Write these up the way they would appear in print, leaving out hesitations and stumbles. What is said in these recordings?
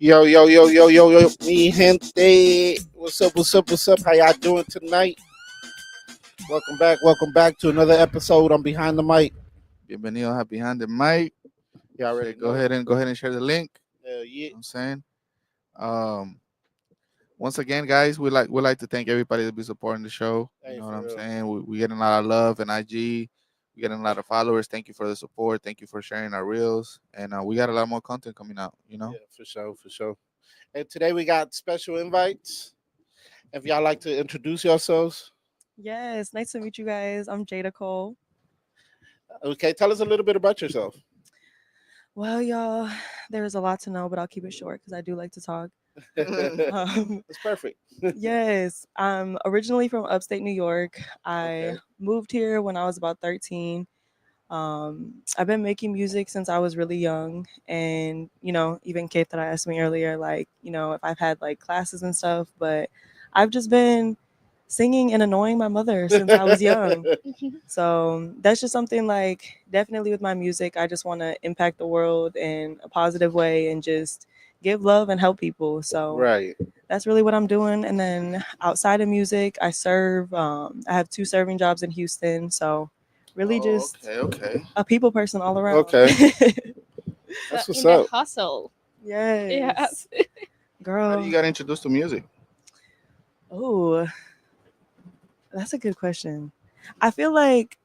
Yo, yo, yo, yo, yo, yo, mi gente. What's up, what's up, what's up? How y'all doing tonight? Welcome back to another episode on Behind the Mic. Bienvenidos a Behind the Mic. Y'all already Go ahead and share the link. Yeah. You know what I'm saying? Once again, guys, we like to thank everybody that be supporting the show. Hey, You know what for I'm real. saying? We getting a lot of love and IG. We getting a lot of followers. Thank you for the support. Thank you for sharing our reels. And we got a lot more content coming out, you know? Yeah, for sure. And today we got special invites. If y'all like to introduce yourselves, Yes, nice to meet you guys. I'm Jada Cole. okay, tell us a little bit about yourself. Well, y'all, there's a lot to know, but I'll keep it short because I do like to talk. Um, That's perfect. yes, I'm originally from upstate New York. I Okay. moved here when I was about 13. I've been making music since I was really young, and even Kate that I asked me earlier, like if I've had like classes and stuff, but I've just been singing and annoying my mother since I was young. So that's just something like definitely with my music, I just want to impact the world in a positive way and just give love and help people. So Right. that's really what I'm doing. And then outside of music, I serve. I have 2 serving jobs in Houston. So really just Okay. a people person all around. Okay. So That's what's in the up. hustle. Yes. Yes. How Girl. do you got introduced to music? Oh, that's a good question. I feel like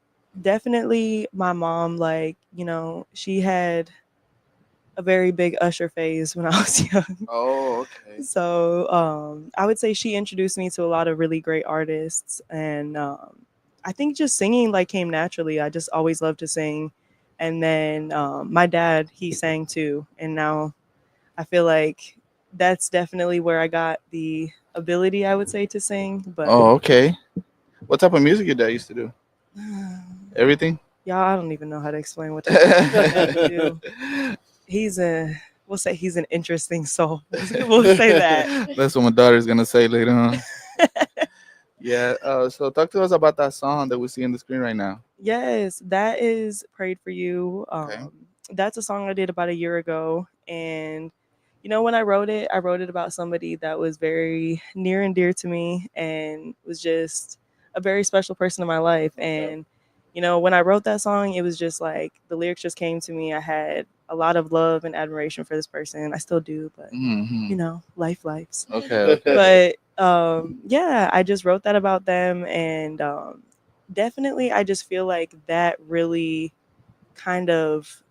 definitely my mom, like, she had a very big Usher phase when I was young. Oh, okay. So I would say she introduced me to a lot of really great artists. And I think just singing like came naturally. I just always loved to sing. And then my dad, he sang too. And now I feel like that's definitely where I got the ability, I would say, to sing. But Oh, okay. What type of music your dad used to do? Everything? y'all, I don't even know how to explain what type of music my dad would do. We'll say he's an interesting soul. We'll say that. That's what my daughter's gonna say later on. Yeah. So talk to us about that song that we see on the screen right now. Yes, that is Prayed for You. Okay. That's a song I did about a year ago. And, when I wrote it about somebody that was very near and dear to me and was just a very special person in my life. And, when I wrote that song, it was just like the lyrics just came to me. I had a lot of love and admiration for this person. I still do, but, Mm-hmm. lives. Okay. But yeah, I just wrote that about them. And definitely I just feel like that really kind of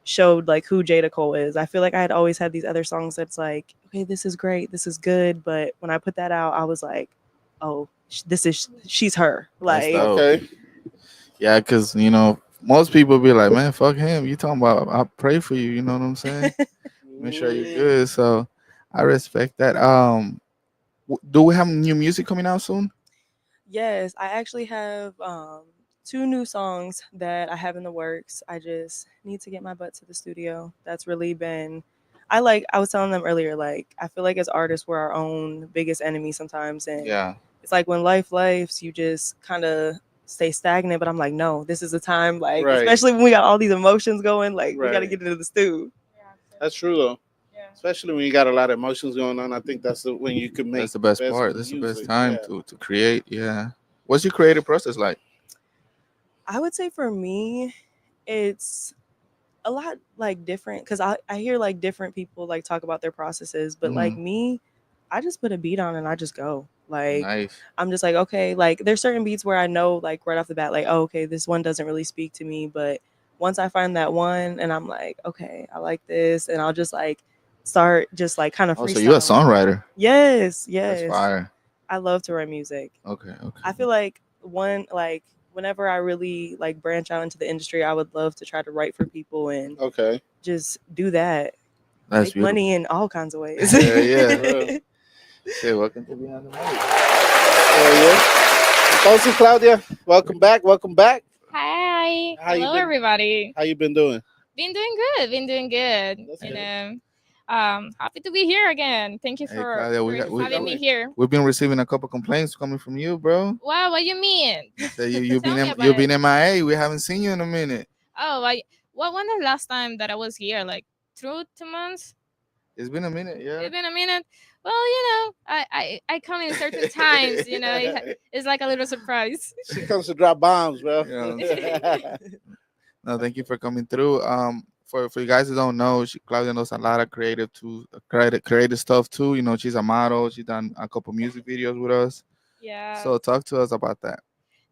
showed like who Jada Cole is. I feel like I had always had these other songs that's like, okay, this is great, this is good, but when I put that out, I was like, oh, she's her. That's Like, dope. Okay. Yeah, because most people be like, man, fuck him. You talking about I pray for you. You know what I'm saying? Make sure you're good. So I respect that. Do we have new music coming out soon? yes, I actually have 2 new songs that I have in the works. I just need to get my butt to the studio. That's really been I was telling them earlier, like I feel like as artists we're our own biggest enemy sometimes, and Yeah. it's like when life you just kind of stay stagnant, but I'm like, no, this is the time, like Right. especially when we got all these emotions going, like we got to Right. get into the stew. That's true though. Especially when you got a lot of emotions going on, I think when you can make That's the best part. That's the best music. time Yeah. to create. Yeah. What's your creative process like? I would say for me, it's a lot like different because I hear like different people like talk about their processes, but like Mhm. me, I just put a beat on and I just go. Like Nice. I'm just like, okay, like there's certain beats where I know like right off the bat, like, oh, okay, this one doesn't really speak to me. But once I find that one and I'm like, okay, I like this, and I'll just like start just like kind of Oh, so you're a freestyle. songwriter. Yes, That's yes. fire. I love to write music. Okay. I feel like whenever I really like branch out into the industry, I would love to try to write for people and Okay. just do that. That's Make beautiful. money in all kinds of ways. Yeah. Say welcome to Behind the Mic. Yeah. Entonces, Claudia, welcome back. Welcome back. Hi. How you Hello, been? everybody. How you been doing? Been doing good. Been doing good. That's You good. know, happy to be here again. Thank you Hey, for, Claudia, having me here. we've been receiving a couple complaints coming from you, bro. Wow, what you mean? So you've Tell been me about you've it. been MIA. We haven't seen you in a minute. Oh, when the last time that I was here? Like through 2 months? It's been a minute, yeah. It's been a minute. Well, I come in certain times. It's like a little surprise. She comes to drop bombs, bro. You know what I'm saying? No, thank you for coming through. For you guys who don't know, Claudia knows a lot of creative stuff too. You know, she's a model. She's done a couple music videos with us. Yeah. So talk to us about that.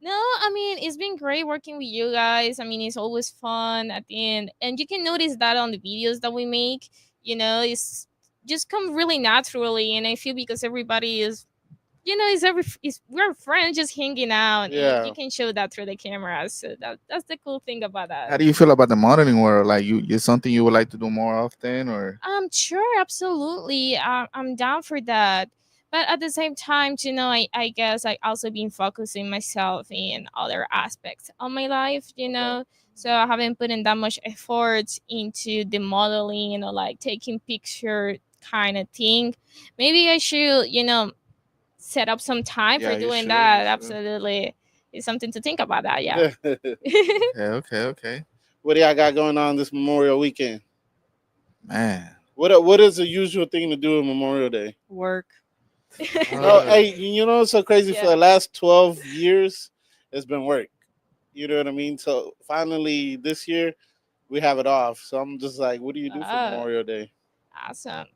No, I mean, it's been great working with you guys. I mean, it's always fun at the end. And you can notice that on the videos that we make. It's just come really naturally. And I feel because everybody is, we're friends just hanging out. Yeah. And you can show that through the camera. So that's the cool thing about that. How do you feel about the modeling world? Like, is something you would like to do more often, or? Sure, absolutely. I'm down for that. But at the same time, I guess I also been focusing myself in other aspects of my life. So I haven't put in that much effort into the modeling, like taking picture kind of thing. Maybe I should, set up some time Yeah, for you doing should, that. you should. Absolutely. It's something to think about that, yeah. Okay. What do y'all got going on this Memorial weekend? Man. What is the usual thing to do on Memorial Day? Work. No, hey, it's so crazy. For Yeah. the last 12 years, it's been work. You know what I mean? So finally, this year, we have it off. So I'm just like, what do you do for Oh. Memorial Day? Awesome.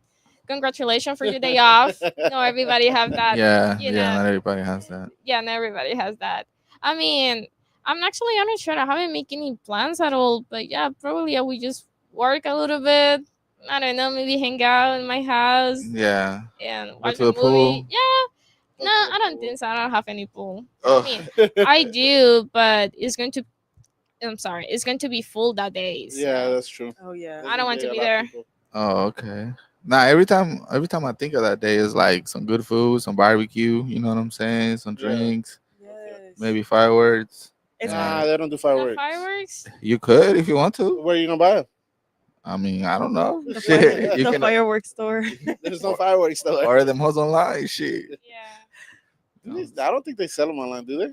Congratulations for your day off. No, everybody have that. Yeah, you yeah. know. Not everybody has that. Yeah, not everybody has that. I mean, I'm not sure. I haven't made any plans at all. But yeah, probably I would just work a little bit. I don't know, maybe hang out in my house Yeah. and Go watch to a the movie. pool. Yeah. No, I don't think so. I don't have any pool. Oh. I mean, I do, but I'm sorry, it's going to be full that day. So Yeah, that's true. Oh yeah. I don't want to Yeah, be a lot of there. people. Oh, okay. Nah, every time I think of that day is like some good food, some barbecue, you know what I'm saying? Some Yeah. drinks, Yes. maybe fireworks. It's Nah, Yeah. they don't do Not fireworks. fireworks? You could if you want to. Where are you gonna buy them? I mean, I don't know. the, Shit, you the can fireworks store. There's no fireworks though. order them hoes online. Shit. Yeah. I don't think they sell them online, do they?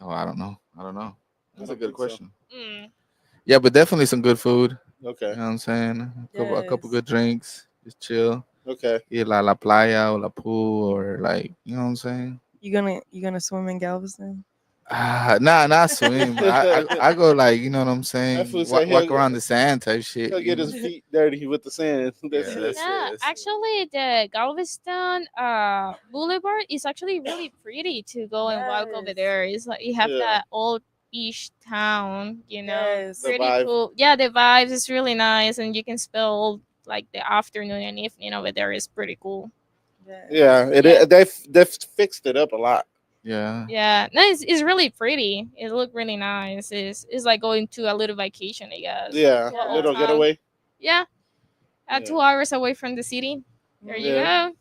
Oh, I don't know. That's a don't good think so. question. Mm. Yeah, but definitely some good food. Okay. You know what I'm saying? A couple Yes. good drinks. Just chill. Okay. Either la playa or la pool or like, you know what I'm saying? You gonna swim in Galveston? Not swim. But I go like, you know what I'm saying? That fool said Walk he'll- around the sand type shit. He'll get you his know? feet dirty with the sand. That's Yeah, it. that's Yeah, it. actually, the Galveston Boulevard is actually really pretty to go and walk over Yes. there. It's like you have Yeah. that old beach town, Yes. The pretty vibe. cool. Yeah, the vibes is really nice, and you can spend like the afternoon and evening over there is pretty cool. Yes. Yeah, Yeah. they fixed it up a lot. Yeah. Yeah, no, it's really pretty. It looked really nice. It's like going to a little vacation, I guess. Yeah, To a little town. getaway. Yeah, Yeah. 2 hours away from the city. There you Yeah. go.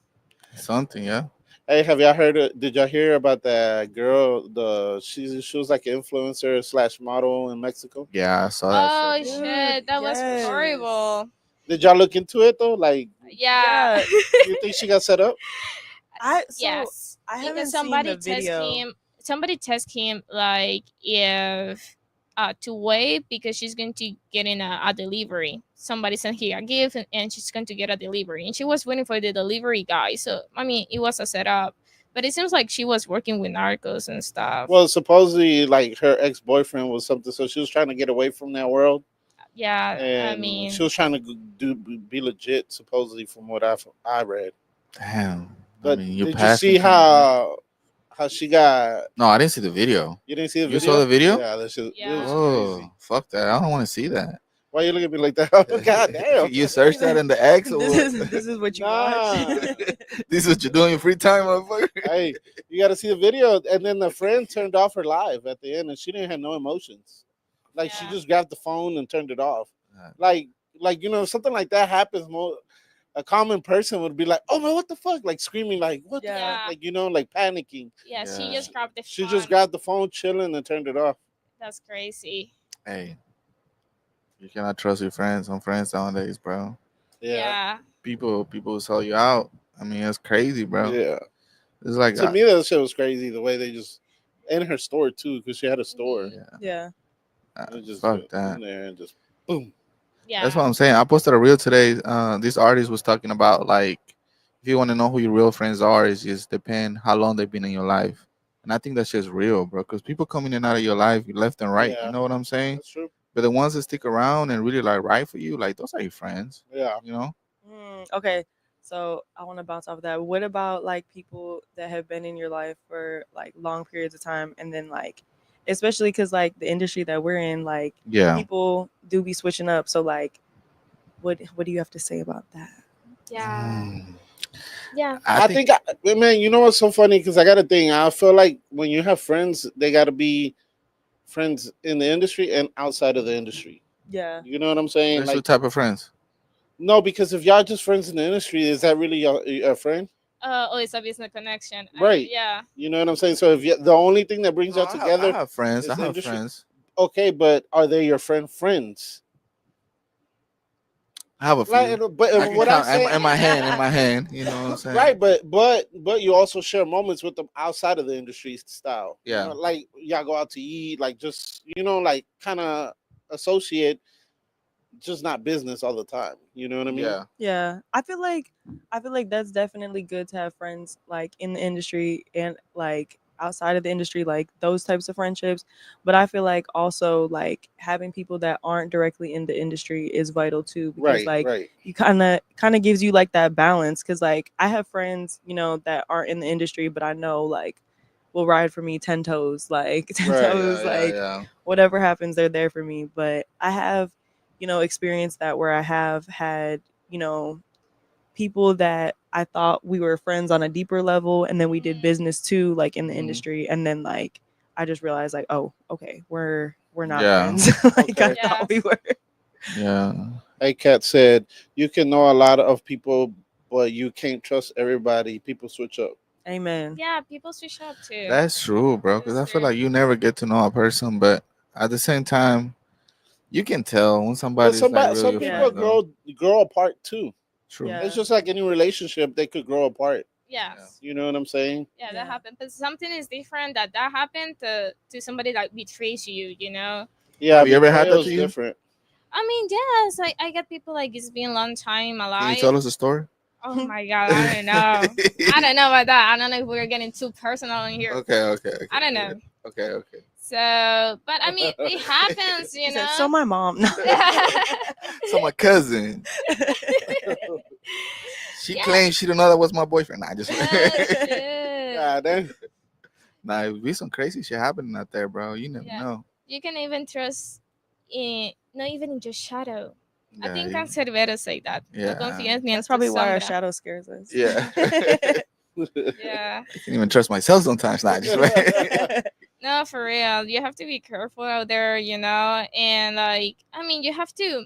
Something, yeah. Hey, have y'all heard? Did y'all hear about that girl? She was like an influencer slash model in Mexico. Yeah, I saw Oh that shit. Dude, shit, that was yes. horrible. Did y'all look into it though? Like, Yeah. you think she got set up? Yes. I haven't Because seen the video. somebody test him like if to wait because she's going to get in a delivery. Somebody sent her a gift and she's going to get a delivery. And she was waiting for the delivery guy. So I mean it was a setup. But it seems like she was working with narcos and stuff. Well, supposedly, like her ex boyfriend was something, so she was trying to get away from that world, yeah, and I mean she was trying to be legit, supposedly, from what I read. Damn. But I mean, you did you passed see me from how she got? No, I didn't see the video. You didn't see the You video? saw the video? Yeah, that shit. It Yeah. was Oh, crazy. fuck that. I don't want to see that. Why you look at me like that? God damn. You searched that in the X or This what? is what you Nah. watch. This is what you're doing in free time, motherfucker. Hey, you got to see the video. And then the friend turned off her live at the end, and she didn't have no emotions. Like she Yeah. just grabbed the phone and turned it off. Uh. Like something like that happens. A common person would be like, "Oh man, what the fuck?" Like screaming, like "What?" Yeah. The fuck? Like like panicking. yeah, she Yeah. just grabbed the She phone. just grabbed the phone, chilling, and turned it off. That's crazy. Hey, you cannot trust your friends. Some friends nowadays, bro. Yeah. People sell you out. I mean, it's crazy, bro. Yeah. It's like To me, that shit was crazy. The way they just in her store too, because she had a store. yeah, Yeah. They just fuck went that. in there and just boom. Yeah. That's what I'm saying. I posted a reel today. This artist was talking about like if you want to know who your real friends are, is just depend how long they've been in your life. And I think that's just real, bro. Because people come in and out of your life left and right. You Yeah, know what I'm saying? that's true. But the ones that stick around and really like ride for you, like those are your friends. Yeah. You know? Okay, so I want to bounce off of that. What about like people that have been in your life for like long periods of time, and then like, especially because like the industry that we're in, like Yeah. people do be switching up. So like, what do you have to say about that? Yeah. Mm. Yeah. I I think think, man, you know what's so funny? Because I got a thing. I feel like when you have friends, they got to be friends in the industry and outside of the industry. Yeah. You know what I'm saying? that's your Like, type of friends. no, because if y'all just friends in the industry, is that really a friend? Oh, it's a business connection. Right. Yeah. You know what I'm saying? So if the only thing that brings No, y'all I together have friends. I is the have industry, friends. okay, but are they your friends? I have a Like, few. but I can what I'm count saying, in my hand. In my hand. You know what I'm saying? right? But you also share moments with them outside of the industry style. You Yeah. know, like y'all go out to eat, like just like kind of associate, just not business all the time. You know what I mean? Yeah. Yeah, I feel like that's definitely good to have friends like in the industry and like outside of the industry, like those types of friendships. But I feel like also like having people that aren't directly in the industry is vital too, because Right, like right. you kind of gives you like that balance. Because like I have friends, that aren't in the industry, but I know like will ride for me 10 toes, like ten Right. toes, Yeah. Yeah. like Yeah. whatever happens, they're there for me. But I have experienced that where I have had, you know, people that I thought we were friends on a deeper level, and then we did business too, like in the Mhm. industry, and then like I just realized like, oh, okay, we're not Yeah. friends like I Okay. thought we Yes. were. Yeah. Hey, Kat said you can know a lot of people, but you can't trust everybody. People switch up. Amen. Yeah. People switch up too. That's true, bro. Because That's I feel true. like you never get to know a person, but at the same time, you can tell when But somebody's like real some your Yeah. people friend, though. grow apart too. True. Yeah. It's just like any relationship; they could grow apart. Yeah. Yes. You know what I'm saying? Yeah, that Yeah. happened. But something is different that happened to somebody that betrays you. Yeah, Have you ever had betrayal that to is you? different. I mean, yes, I get people like it's been a long time Can you tell alive. us a story? Oh my god, I don't know. I don't know about that. I don't know if we're getting too personal in here. Okay, okay, okay. I don't Good. know. Okay, okay. So, but I mean, it happens, She said, so my mom. No. So my cousin, she Yeah. claims she don't know that was my boyfriend. Nah, just Oh shit. God damn. nah, it be some crazy shit happening out there, bro. You never Yeah. know. You can even trust in not even in your shadow. I Yeah, think Cancerbero say that. No yeah, confías ni en That's tu probably why our sombra. shadow scares us. yeah. Yeah. I can't even trust myself sometimes. Nah, just No, for real. You have to be careful out there, and like, I mean, you have to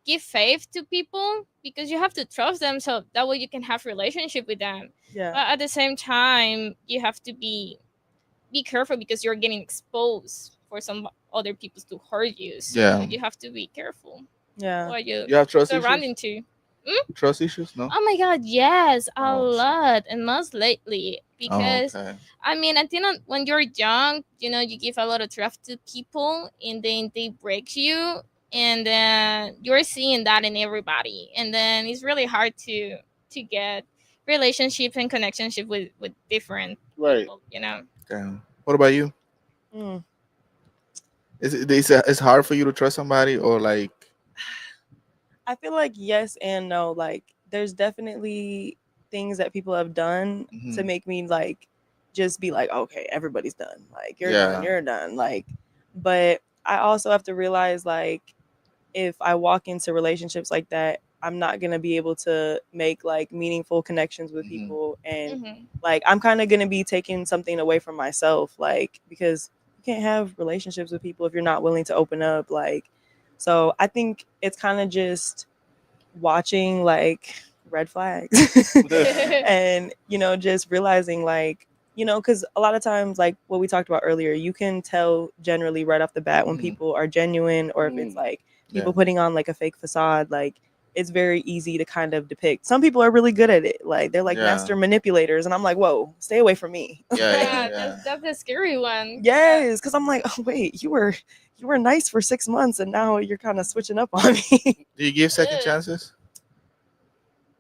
give faith to people because you have to trust them so that way you can have relationship with them. Yeah. But at the same time, you have to be careful because you're getting exposed for some other people to hurt you. So Yeah. you have to be careful Yeah. what you You have trust surrounding issues? to. Trust issues? No. Oh my god, yes, a Oh, shit. lot, and most lately Oh, because okay. I mean, I think when you're young, you give a lot of trust to people, and then they break you, and then you're seeing that in everybody, and then it's really hard to get relationship and connectionship with different Right. people. Damn. What about you? Mm. It's hard for you to trust somebody, or like, I feel like yes and no. Like there's definitely things that people have done to mhm. make me like just be like, okay, everybody's done. Like you're done, Yeah, you're done. Like, but I also have to realize like if I walk into relationships like that, I'm not gonna be able to make like meaningful connections with mhm. people, and Hmm. like I'm kind of gonna be taking something away from myself, like because you can't have relationships with people if you're not willing to open up, like. So I think it's kind of just watching like red flags and just realizing like because a lot of times like what we talked about earlier, you can tell generally right off the bat when Mhm. people are genuine or if it's Mm. like Yeah, people putting on like a fake facade. Like it's very easy to kind of depict. Some people are really good at it. Like they're like Yeah. master manipulators, and I'm like, whoa, stay away from me. Yeah, yeah, Yeah, yeah. that's the scary one. Yes, because I'm like, oh wait, you were nice for 6 months, and now you're kind of switching up on me. Do you give second Ugh. chances?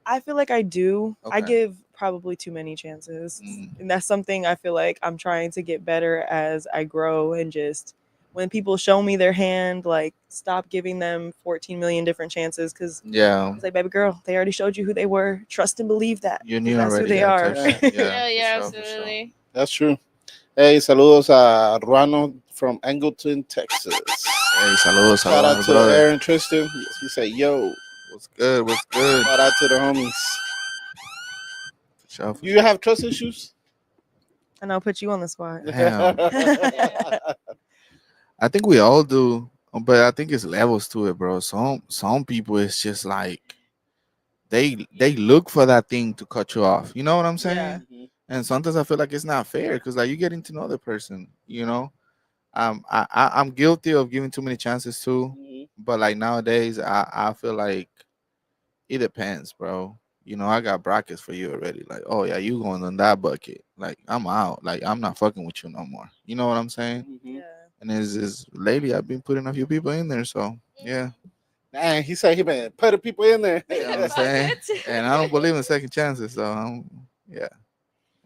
I feel like I do. I Okay. give probably too many chances. Mm. And that's something I feel like I'm trying to get better as I grow, and just when people show me their hand, like stop giving them 14 million different chances, cuz Yeah. it's like, baby girl, they already showed you who they were. Trust and believe that. You 'Cause knew that's who already. they Yeah, are. touch. Yeah. Yeah, Yeah, for yeah, sure, for sure. absolutely. That's true. Hey, saludos a Ruano from Angleton, Texas. Hey, saludos, Shout out saludos, to brother. Aaron Tristan. He said, "Yo, What's good? What's good? shout out to the homies." For sure, for You sure. have trust issues? And I'll put you on the spot. Damn. I think we all do, but I think it's levels to it, bro. Some people it's just like they look for that thing to cut you off. You know what I'm saying? Yeah. Mhm. And sometimes I feel like it's not fair because like you getting to know the person. You know, I'm guilty of giving too many chances too. Mhm. But like nowadays, I feel like it depends, bro. You know, I got brackets for you already. Like, oh yeah, you going on that bucket. Like, I'm out. Like, I'm not fucking with you no more. You know what I'm saying? Mhm. Yeah. And is lately I've been putting a few people in there, so yeah. Dang, he said he been putting people in there. You know what I'm saying? And I don't believe in second chances, so yeah,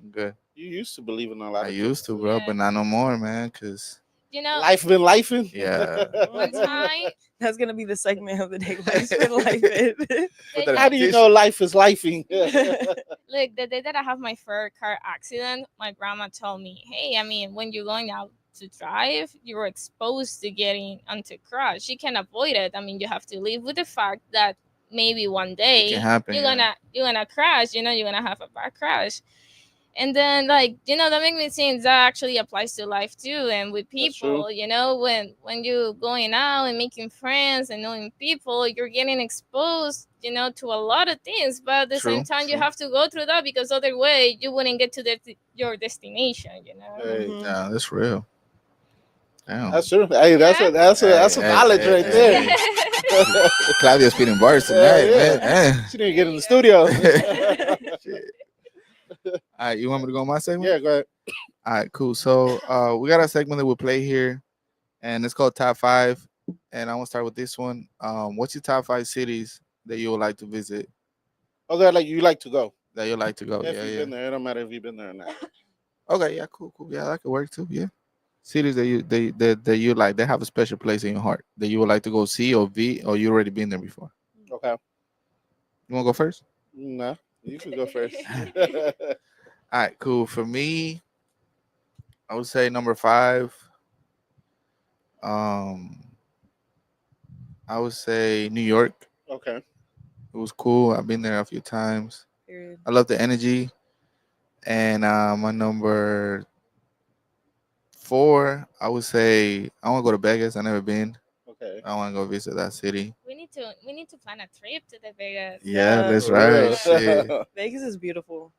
I'm good. You used to believe in a lot I of things. used to, bro, Yeah. but not no more, man. Cause You know, Life been lifing. yeah, one time, That's gonna be the segment of the day. Life's been life. Put that How in do you the know tissue. life is lifing? like the day that I have my first car accident, my grandma told me, "Hey, I mean, when you're going out to drive, you're exposed to getting onto crash. You can avoid it. I mean, you have to live with the fact that maybe one It day can happen. you're Yeah. gonna crash. You know, you're gonna have a bad crash." And then, like, you know, that makes me think that actually applies to life too, and with That's true. people. You know, when you're going out and making friends and knowing people, you're getting exposed, you know, to a lot of things. But at the same True. time, you True. have to go through that, because other way you wouldn't get to your destination. You know. Hey, Mhm. Yeah, that's real. Damn. that's true. Hey, that's Yeah. that's a knowledge right there. Claudia's feeding bars Yeah, tonight, yeah. man. She didn't get in the Yeah. studio. Shit. All right, you want me to go on my segment? Yeah, go ahead. All right, cool. So we got a segment that we'll play here, and it's called Top Five. And I want to start with this one. What's your top five cities that you would like to visit? Okay, like you like to go. That you like to go? If Yeah, you've yeah. been there, it don't matter if you've been there or not. Okay, yeah, cool, cool. Yeah, that could work too. Yeah, cities that you like, they have a special place in your heart that you would like to go see or be, or you already been there before. Okay. You want to go first? No, you can go first. All right, cool. For me, I would say number five. Um, I would say New York. Okay. It was cool. I've been there a few times. Period. I love the energy. And my number four, I would say I want to go to Vegas. I never been. Okay. I want to go visit that city. We need to plan a trip to the Vegas. Yeah, Yeah. that's For right. real. Shit. Vegas is beautiful.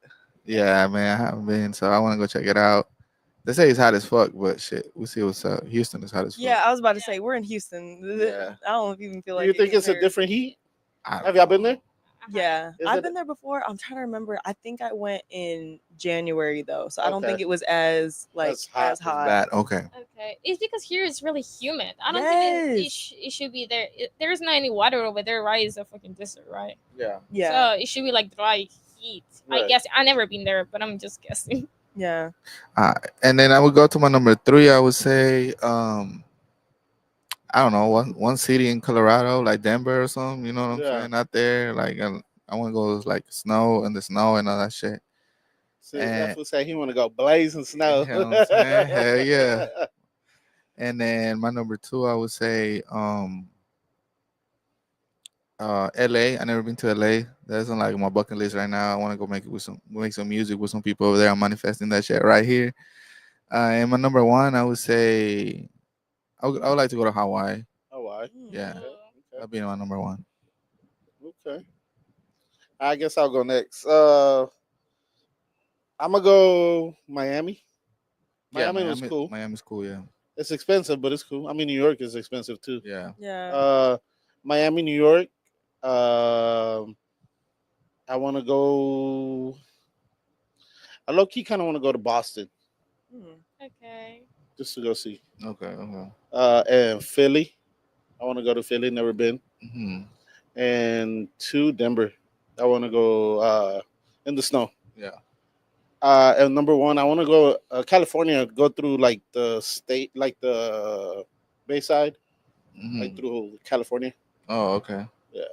Yeah, man, I haven't been, so I want to go check it out. They say it's hot as fuck, but shit, we'll see what's up. Houston is hot as fuck. Yeah, I was about to say we're in Houston. Yeah. I don't even feel Do like you it think it's a compares. different heat? I don't Have y'all been know. there? Yeah, Is I've it- been there before. I'm trying to remember. I think I went in January though, so I don't Okay. think it was as like As hot. as hot. Bad. Okay. Okay, it's because here it's really humid. I don't think Yes. it should be there. There is not any water over there, right? It's a fucking desert, right? Yeah. Yeah, So it should be like dry heat. I Right. guess I never been there, but I'm just guessing. yeah. And then I would go to my number three. I would say, I don't know, one city in Colorado, like Denver or something. You know what I'm Yeah. saying? Out there, like I want to go like snow and the snow and all that shit. See, that And fool say he want to go blazing snow. you know what I'm saying? Hell yeah. And then my number two, I would say, LA. I never been to LA. That's on like my bucket list right now. I want to go make some music with some people over there. I'm manifesting that shit right here. And my number one, I would say I would like to go to Hawaii. Oh, why? Yeah, Okay. that'd be my number one. Okay. I guess I'll go next. I'm gonna go Miami. Miami was cool. Miami's cool. Yeah, It's expensive, but it's cool. I mean, New York is expensive too. yeah. Yeah. Miami, New York. Um, I want to go. I low key kind of want to go to Boston Hmm. Okay. just to go see. Okay. Okay. And Philly. I want to go to Philly. Never been. Hmm. And to Denver. I want to go in the snow. Yeah. And number one, I want to go California. Go through like the state, like the Bayside, like Hmm. through California. Oh, okay. Yeah.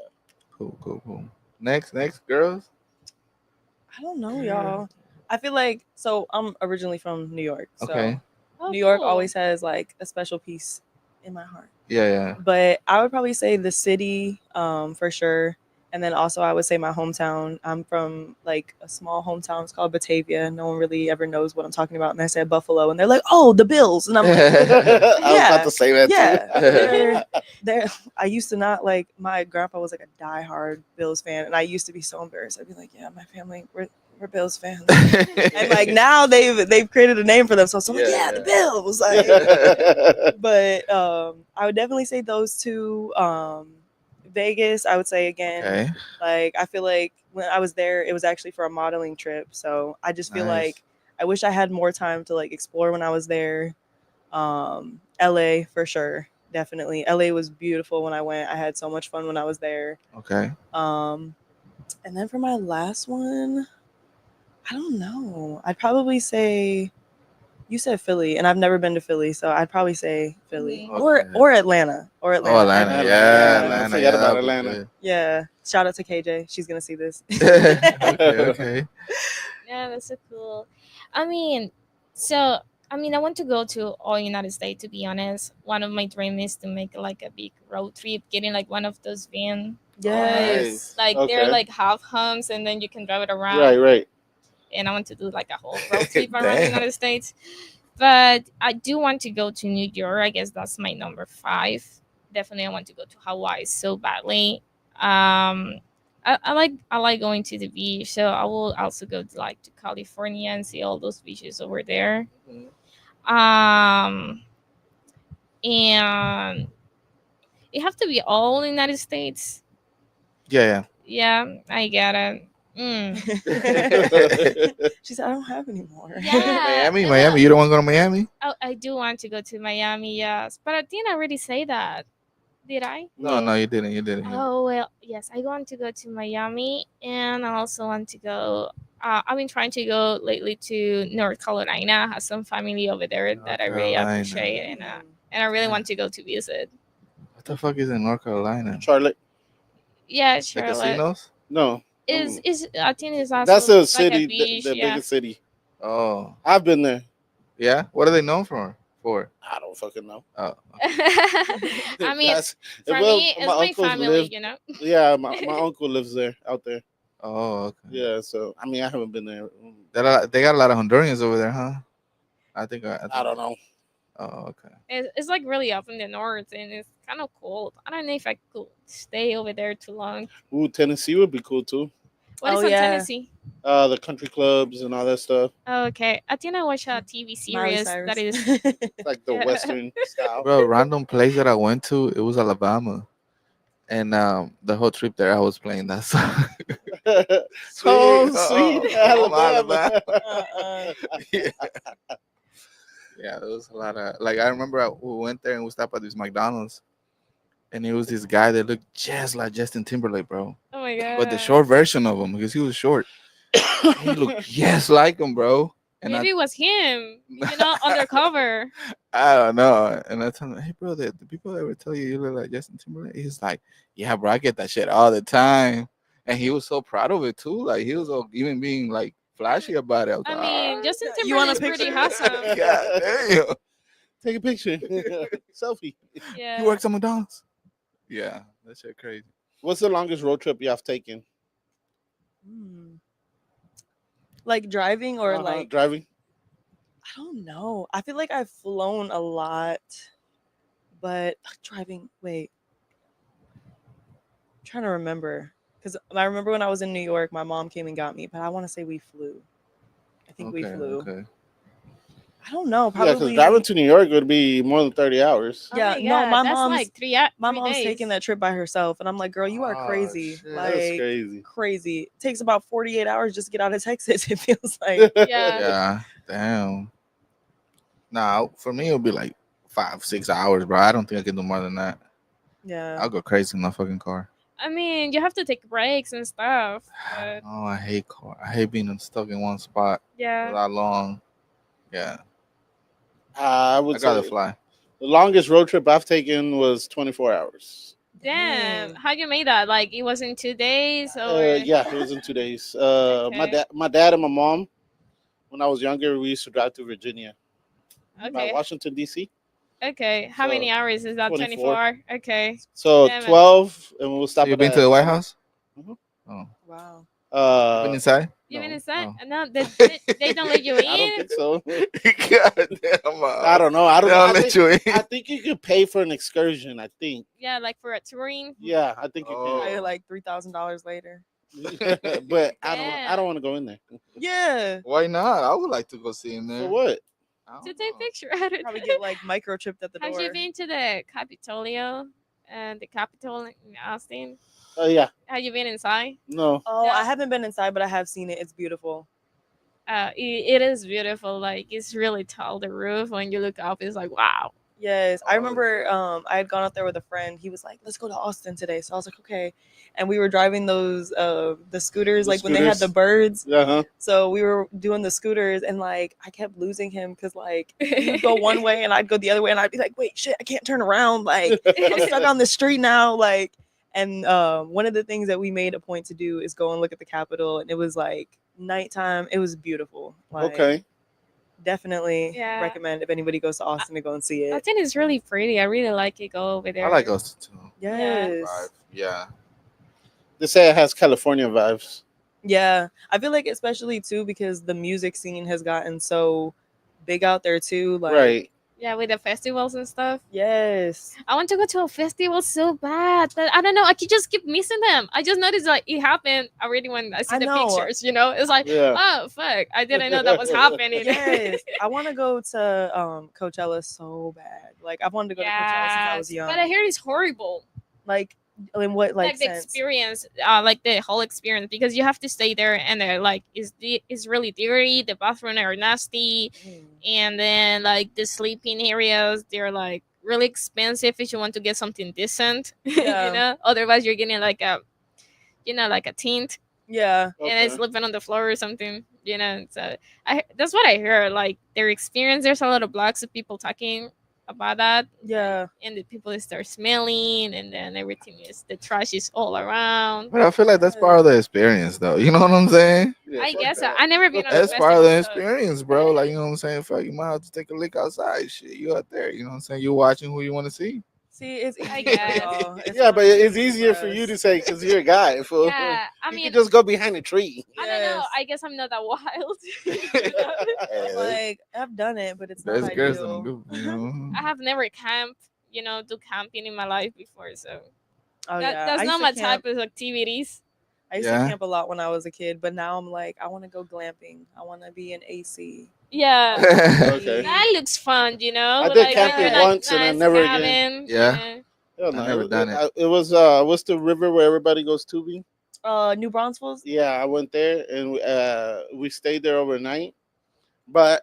Cool. Cool. Cool. Next, girls. I don't know, Girl. y'all. I feel like so I'm originally from New York, so Okay. Oh, New York cool. always has like a special piece in my heart. Yeah. Yeah. But I would probably say the city, for sure. And then also I would say my hometown. I'm from like a small hometown. It's called Batavia. No one really ever knows what I'm talking about. And I said Buffalo, and they're like, "Oh, the Bills," and I'm like, I was about "Yeah, to say that too. yeah." They're. I used to not like my grandpa was like a diehard Bills fan, and I used to be so embarrassed. I'd be like, "Yeah, my family, we're Bills fans." And like now they've created a name for themselves. So I'm like, "Yeah, the Yeah. Bills." Like, but I would definitely say those two. Vegas, I would say again. Okay. Like I feel like when I was there, it was actually for a modeling trip. So I just feel Nice. like I wish I had more time to like explore when I was there. LA for sure, definitely. LA was beautiful when I went. I had so much fun when I was there. Okay. Um, and then for my last one, I don't know. I'd probably say you said Philly, and I've never been to Philly, so I'd probably say Philly Mhm. or Okay. or Atlanta or Oh, Atlanta. Atlanta. Atlanta, Yeah, yeah, I Yeah, Atlanta. forgot Yeah, about that'll be Atlanta. good. yeah. Shout out to KJ. She's gonna see this. Okay. Okay. Yeah, that's so cool. I mean, so I mean, I want to go to all United States. To be honest, one of my dreams is to make like a big road trip, getting like one of those van, Oh, Yes. nice. like they're Okay. like half humps, and then you can drive it Right, around. right. And I want to do like a whole road trip around the Damn. United States. But I do want to go to New York. I guess that's my number five. Definitely, I want to go to Hawaii so badly. I like going to the beach, so I will also go to like to California and see all those beaches over there. Um, and it have to be all United States. Yeah, Yeah, I get it. Mm. She said, "I don't have any more." yeah. Yeah, Miami, no, Miami. no. You don't want to go to Miami? Oh, I do want to go to Miami, yes. But I didn't already say that. Did I? No, no, No. you didn't. You didn't. Oh, well, yes. I want to go to Miami and I also want to go. I've been trying to go lately to North Carolina. I have some family over there North that I really Carolina. appreciate and I really Yeah. want to go to visit. What the fuck is in North Carolina? Charlotte. Yeah, The Charlotte casinos? No. is I think it's That's also the like a city, beach. the Yeah. biggest city. Oh, I've been there. yeah. What are they known for? For? I don't fucking know. Oh, I mean, That's for well, me, my it's my uncles family, live. you know. Yeah, my uncle lives there, out there. oh, okay. Yeah, so I mean, I haven't been there. They got a lot of Hondurans over there, huh? I I think. don't know. Oh, okay. It's like really up in the north and it's kind of cold. I don't know if I could stay over there too long. Ooh, Tennessee would be cool too. What Oh is on yeah, Tennessee? The country clubs and all that stuff. Oh, okay, I think I watched a TV Miley series that Cyrus. is. It's like the Yeah. Western style. Bro, random place that I went to, it was Alabama, and the whole trip there, I was playing that song. Sweet Home sweet home, Alabama. Alabama. Uh-uh. Yeah. Yeah, there was a lot of like I remember we went there and we stopped at this McDonald's, and it was this guy that looked just like Justin Timberlake, bro, Oh my but the god. short version of him because he was short. He looked just like him, bro. And Maybe it was him. Undercover. I don't know. And I told him, hey, bro, the people ever tell you look like Justin Timberlake? He's like, yeah, bro, I get that shit all the time. And he was so proud of it too. Like he was even being like flashy about it. I was I like, mean, Justin You want a Timberlake's pretty picture? handsome. God damn. Take a picture. Selfie. He Yeah. works at McDonald's. Yeah, that shit crazy. What's the longest road trip you have taken? Hmm. Like driving or like Driving? I don't know. I feel like I've flown a lot, but driving. Wait, I'm trying to remember because I remember when I was in New York, my mom came and got me, but I want to say we flew. I think we Okay, flew. okay. I don't know, Yeah, because probably. driving to New York would be more than 30 hours. Oh Yeah, my no, god, that's like my 3 days. taking that trip by herself, and I'm like, girl, you are Oh, crazy, shit. That's like crazy. crazy. It takes about 48 hours just to get out of Texas. It feels like. Yeah. Yeah, damn. Nah, for me, it would be like 5, 6 hours, bro. I don't think I can do more than that. Yeah, I'll go crazy in my fucking car. I mean, you have to take breaks and stuff. But Oh, I hate car. I hate being stuck in one spot for yeah. that long. Yeah, I I would gotta say fly. the longest road trip I've taken was 24 hours. Damn. dang. How you made that? Like it was in 2 days or Yeah, it was in 2 days. okay. My dad and my mom, when I was younger, we used to drive to Virginia, by Okay. Washington D.C. Okay. How many So hours is that? 24. 24? Okay. So Damn it. 12, and we'll So stop you at been to that. the White House? Mhm. Oh, Wow. you been Uh, inside? You mean no, it's that? Oh. No, they don't let you I don't in? think so. God damn. I don't know. I don't They know. don't let you in. I think you could pay for an excursion. I think. Yeah, like for a touring. Yeah, I think you Probably Oh. like $3,000 later. can. But I don't Damn. want to go in there. Yeah, Why not? I would like to go see him there. For what? I To don't take know. picture at it. probably get like microchipped at the Have you door. been to the Capitolio and the Capitol in Austin? Oh yeah. Have you been inside? No. Oh, I No. haven't been inside, but I have seen it. It's beautiful. It is beautiful. Like it's really tall. The roof when you look up, it's like wow. Yes, I Oh, remember. I had gone out there with a friend. He was like, "Let's go to Austin today." So I was like, "Okay," and we were driving those the scooters, The like when they had the scooters. birds. Uh huh. So we were doing the scooters, and like I kept losing him because like he would go one way and I'd go the other way, and I'd be like, "Wait, shit, I can't turn around! Like I'm stuck on the street now!" Like, and one of the things that we made a point to do is go and look at the Capitol, and it was like nighttime. It was beautiful. Like, Okay. definitely Yeah. recommend if anybody goes to Austin to go and see I it. think it's really pretty. I really like it. Go over there. I like us too. Yes. Vibe. Yeah. They say it has California vibes. Yeah. I feel like especially too because the music scene has gotten so big out there too. Like, Right. Yeah, with the festivals and stuff. yes. I want to go to a festival so bad, but I don't know. I could just keep missing them. I just noticed like it happened already when I see I the know. pictures. You know, it's like, Yeah. oh fuck, I didn't know that was happening. Yes. I want to go to Coachella so bad. Like I've wanted to go to Coachella since I was Yes, young. but I hear it's horrible. Like in what Like the sense? experience, like the whole experience, because you have to stay there, and like it's really dirty. The bathrooms are nasty, and then like the sleeping areas, they're like really expensive if you want to get something decent. Yeah. You know, otherwise you're getting like a, like a tint, Yeah. and it's sleeping on the floor or something. You know, so that's what I hear. Like their experience, there's a lot of blogs of people talking about that. Yeah. And the people start smelling, and then everything is the trash is all around. But I feel like that's part of the experience, though. You know what I'm saying? Yeah, I fuck guess so. that. I never been on a That's part of festival, the so experience, bro. Like, you know what I'm saying? Fuck, you might have to take a lick outside. Shit, you out there. You know what I'm saying? You're watching who you want to see. See, it's easy I for guess. y'all. Yeah, but it's easy easier for for you us. to say because you're a guy. Fool. yeah. I You mean, can just go behind a tree. I don't know. Yes. I guess I'm not that wild. Like I've done it, but it's not There's girls that ideal. do, you know? I have never camped, do camping in my life before, so Oh yeah, that's I not used my to camp. type of activities. I used Yeah. to camp a lot when I was a kid, but now I'm like, I want to go glamping. I want to be in AC. Yeah. Okay. That looks fun, I did like camping with your, once and then never again. Yeah. Hell I no, never done it. It was what's the river where everybody goes tubing? New Braunfels. Yeah, I went there and we stayed there overnight.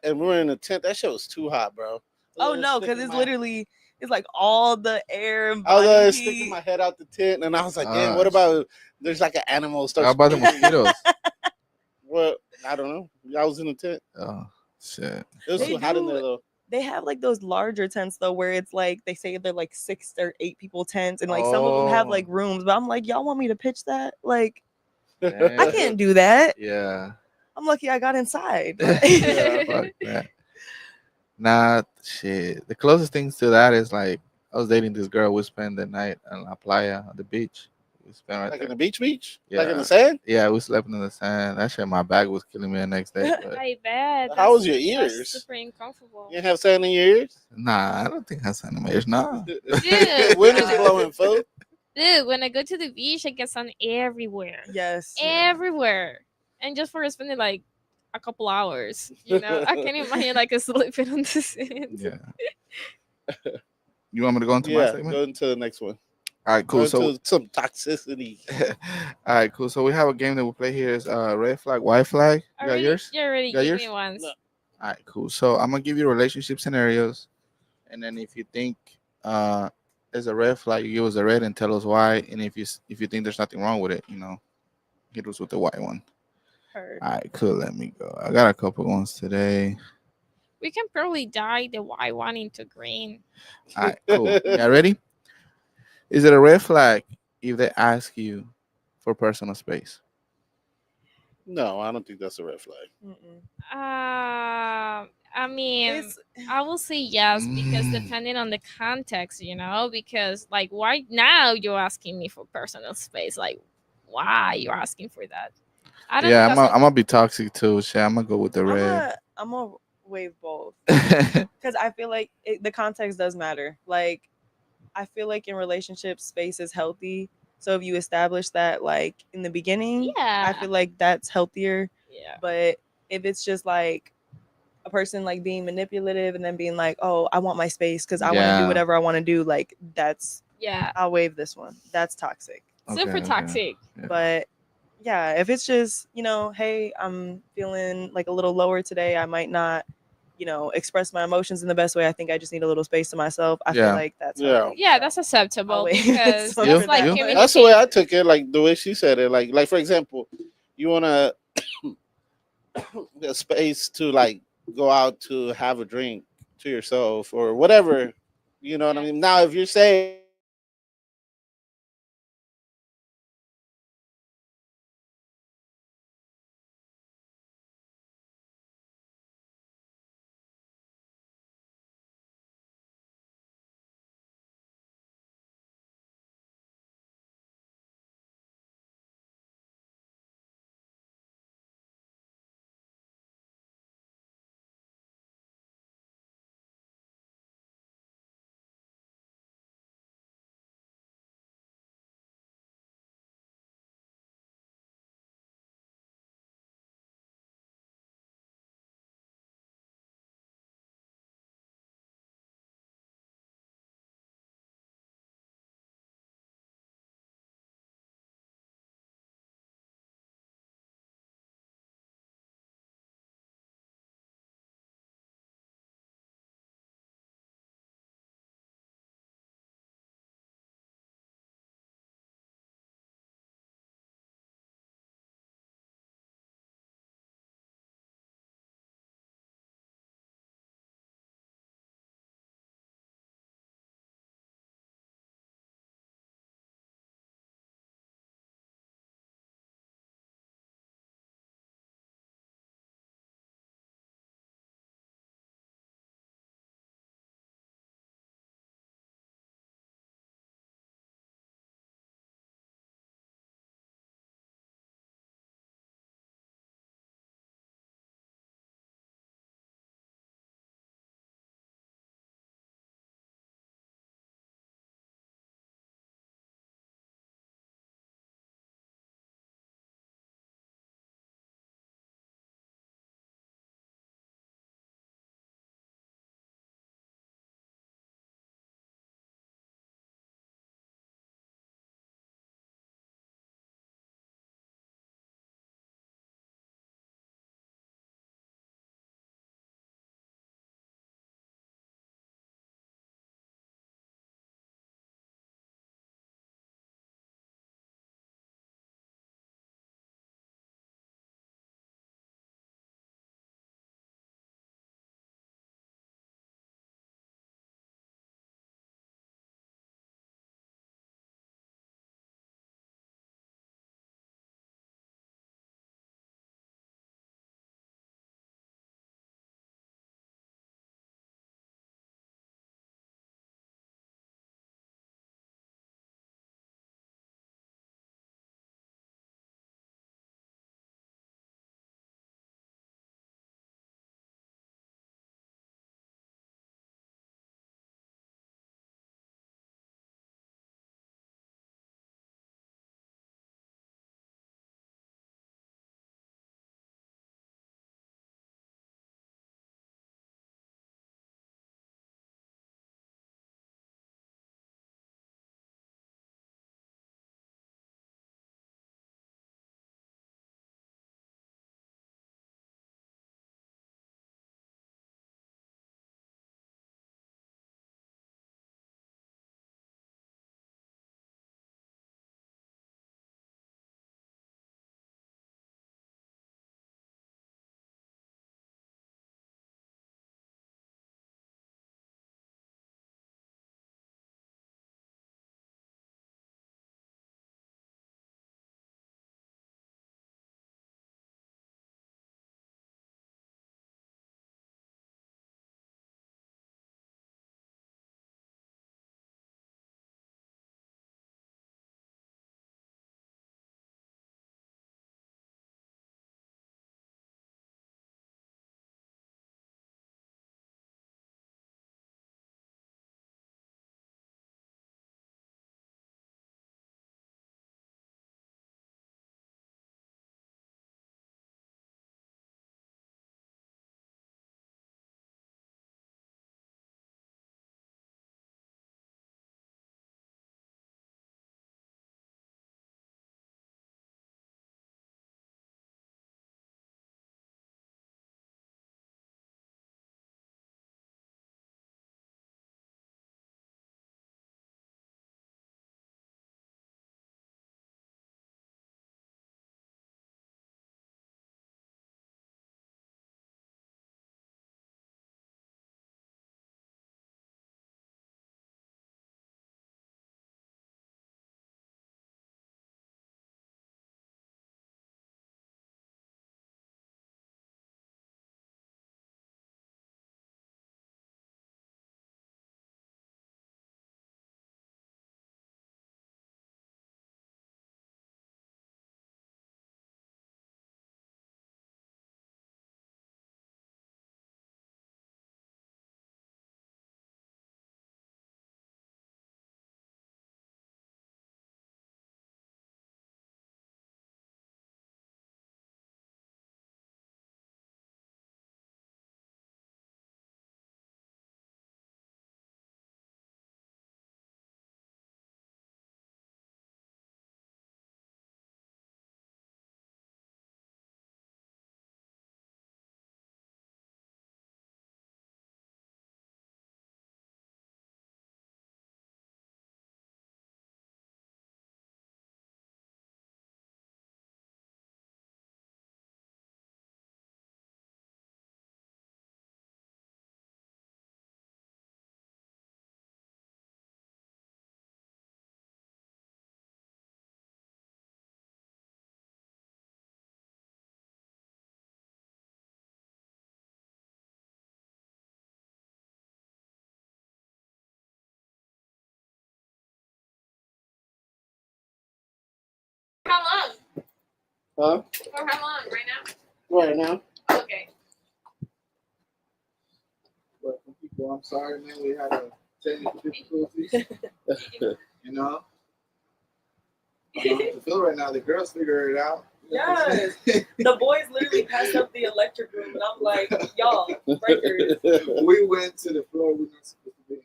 And we were in a tent. That shit was too hot, bro. Oh no, because it's literally it's like all the air and I was body sticking heat. my head out the tent, and I was like, "Damn, Ah, what about there's like an animal How starts?" about the mosquitoes? Well, I don't know. I was in the tent. Oh, shit. It was They too hot in do- there though. They have like those larger tents though, where it's like they say they're like 6 or 8 people tents, and like some of them have like Oh. rooms. But I'm like, y'all want me to pitch that? Like, I Damn. can't do that. Yeah. I'm lucky I got inside. Yeah. Fuck that. Nah, shit. The closest things to that is like I was dating this girl. We spent the night on La Playa on the beach. We spent right Like there. in the beach, like in Yeah. the sand. Yeah, we slept in the sand. That shit, my back was killing me the next day. But I bet. How was your That's ears? super uncomfortable. You didn't have sand in your ears. nah, I don't think that's animation. Nah. Dude, Wind is blowing, fool. Dude, when I go to the beach, I get sun everywhere. Yes. Everywhere. And just for spending like a couple hours. You know, I can imagine like sleeping on the sand. Yeah. You want me to go into my Yeah, segment? go into the next one. All right, Go cool. So, into some toxicity. all right, cool. So we have a game that we play here is red flag, white flag. You got Already, yours? you already You got gave yours? me once. No. All right, cool. So I'm gonna give you relationship scenarios, and then if you think there's a red flag, you give us a red and tell us why. And if you think there's nothing wrong with it, hit us with the white one. Heard. All right, cool. Let me go. I got a couple ones today. We can probably dye the white one into green. All right, cool. Yeah, ready? Is it a red flag if they ask you for personal space? No, I don't think that's a red flag. Mm-mm. I mean, It's I will say yes because Mm. depending on the context, because like why now you're asking me for personal space? Like, why you're asking for that? I don't Yeah, think I'm that's gonna I'm gonna be toxic too. Shit, I'm gonna go with the red. I'm a wave both because I feel like the context does matter. Like I feel like in relationships, space is healthy. So if you establish that like in the beginning, I yeah, feel like that's healthier. yeah, But if it's just like a person like being manipulative and then being like, "Oh, I want my space because I want to do Yeah. whatever I want to do," like that's yeah. I'll wave this one. That's toxic. Okay. Super Okay. toxic. Yeah. But yeah, if it's just, hey, I'm feeling like a little lower today, I might not, express my emotions in the best way. I think I just need a little space to myself. I feel Yeah. like that's Yeah. healthy. Yeah, So that's I'll acceptable wait because so You? that's for like that You? one. That's the way communicating. I took it. Like the way she said it. Like for example, you want a space to like go out to have a drink to yourself or whatever. You know what I Yeah. mean? Now, if you're saying Huh? For how long? Right now? Right now. Okay. But people, I'm sorry, man. We had a technical difficulties. You know, I don't know how to feel right now. The girls figure it out. Yes. The boys literally passed up the electric room, and I'm like, y'all, breakers. We went to the floor we're not supposed to be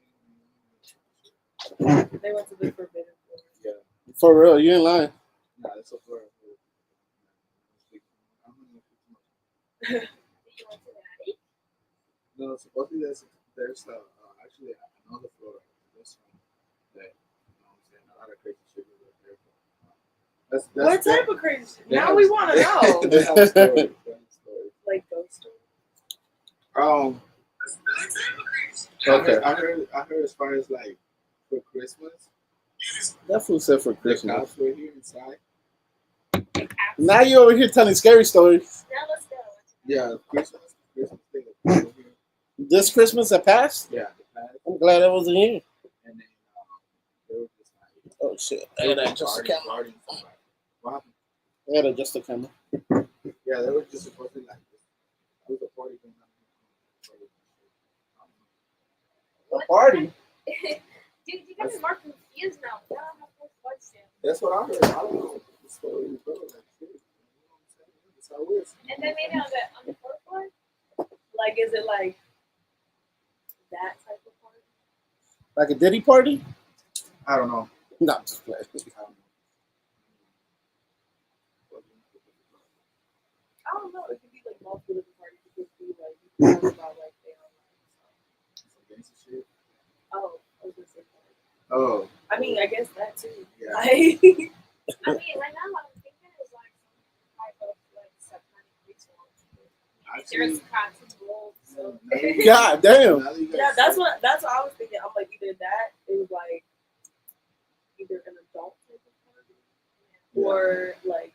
in. They went to the forbidden floor. Yeah. For real, you ain't lying. Nah, it's a floor. You went to the attic? No, supposedly there's actually another floor. This one that you know what I'm saying. A lot of crazy shit over there. That's What type of crazy shit? Now we want to know. They have stories. Like ghost stories. Um. Okay. I heard as far as like for Christmas, That fool said for the Christmas. cops were here inside. Now you over here telling scary stories. Now let's go. Yeah, Christmas they were here. This Christmas that passed? Yeah, the past, I'm glad I wasn't here. and then they were just like Oh shit. I gotta adjust the camera. partying, like, what happened? I gotta adjust the camera. Yeah, they were just supposed to like there was a party going on. A party? Dude, you guys are more confused now. Now I'm not supposed to. That's what I heard. I don't know the story, bro. Like, shit, you know what I'm saying? That's how it is. And then maybe on the fourth floor? Like, is it like that type of party? Like a Diddy party? I don't know. No, I'm just playing. I don't know. I don't know. It could be like multiple different parties. It could be like you can talk about like they Some gangster shit. oh, I was gonna say party. Oh, I mean, I guess that too. yeah. Like, I mean, right now what I'm thinking is like some type of like satanic ritual. There's Actually, cats and wolves. So. God damn. now that you guys yeah, say- that's what I was thinking. I'm like either that it was like either an adult type of party or like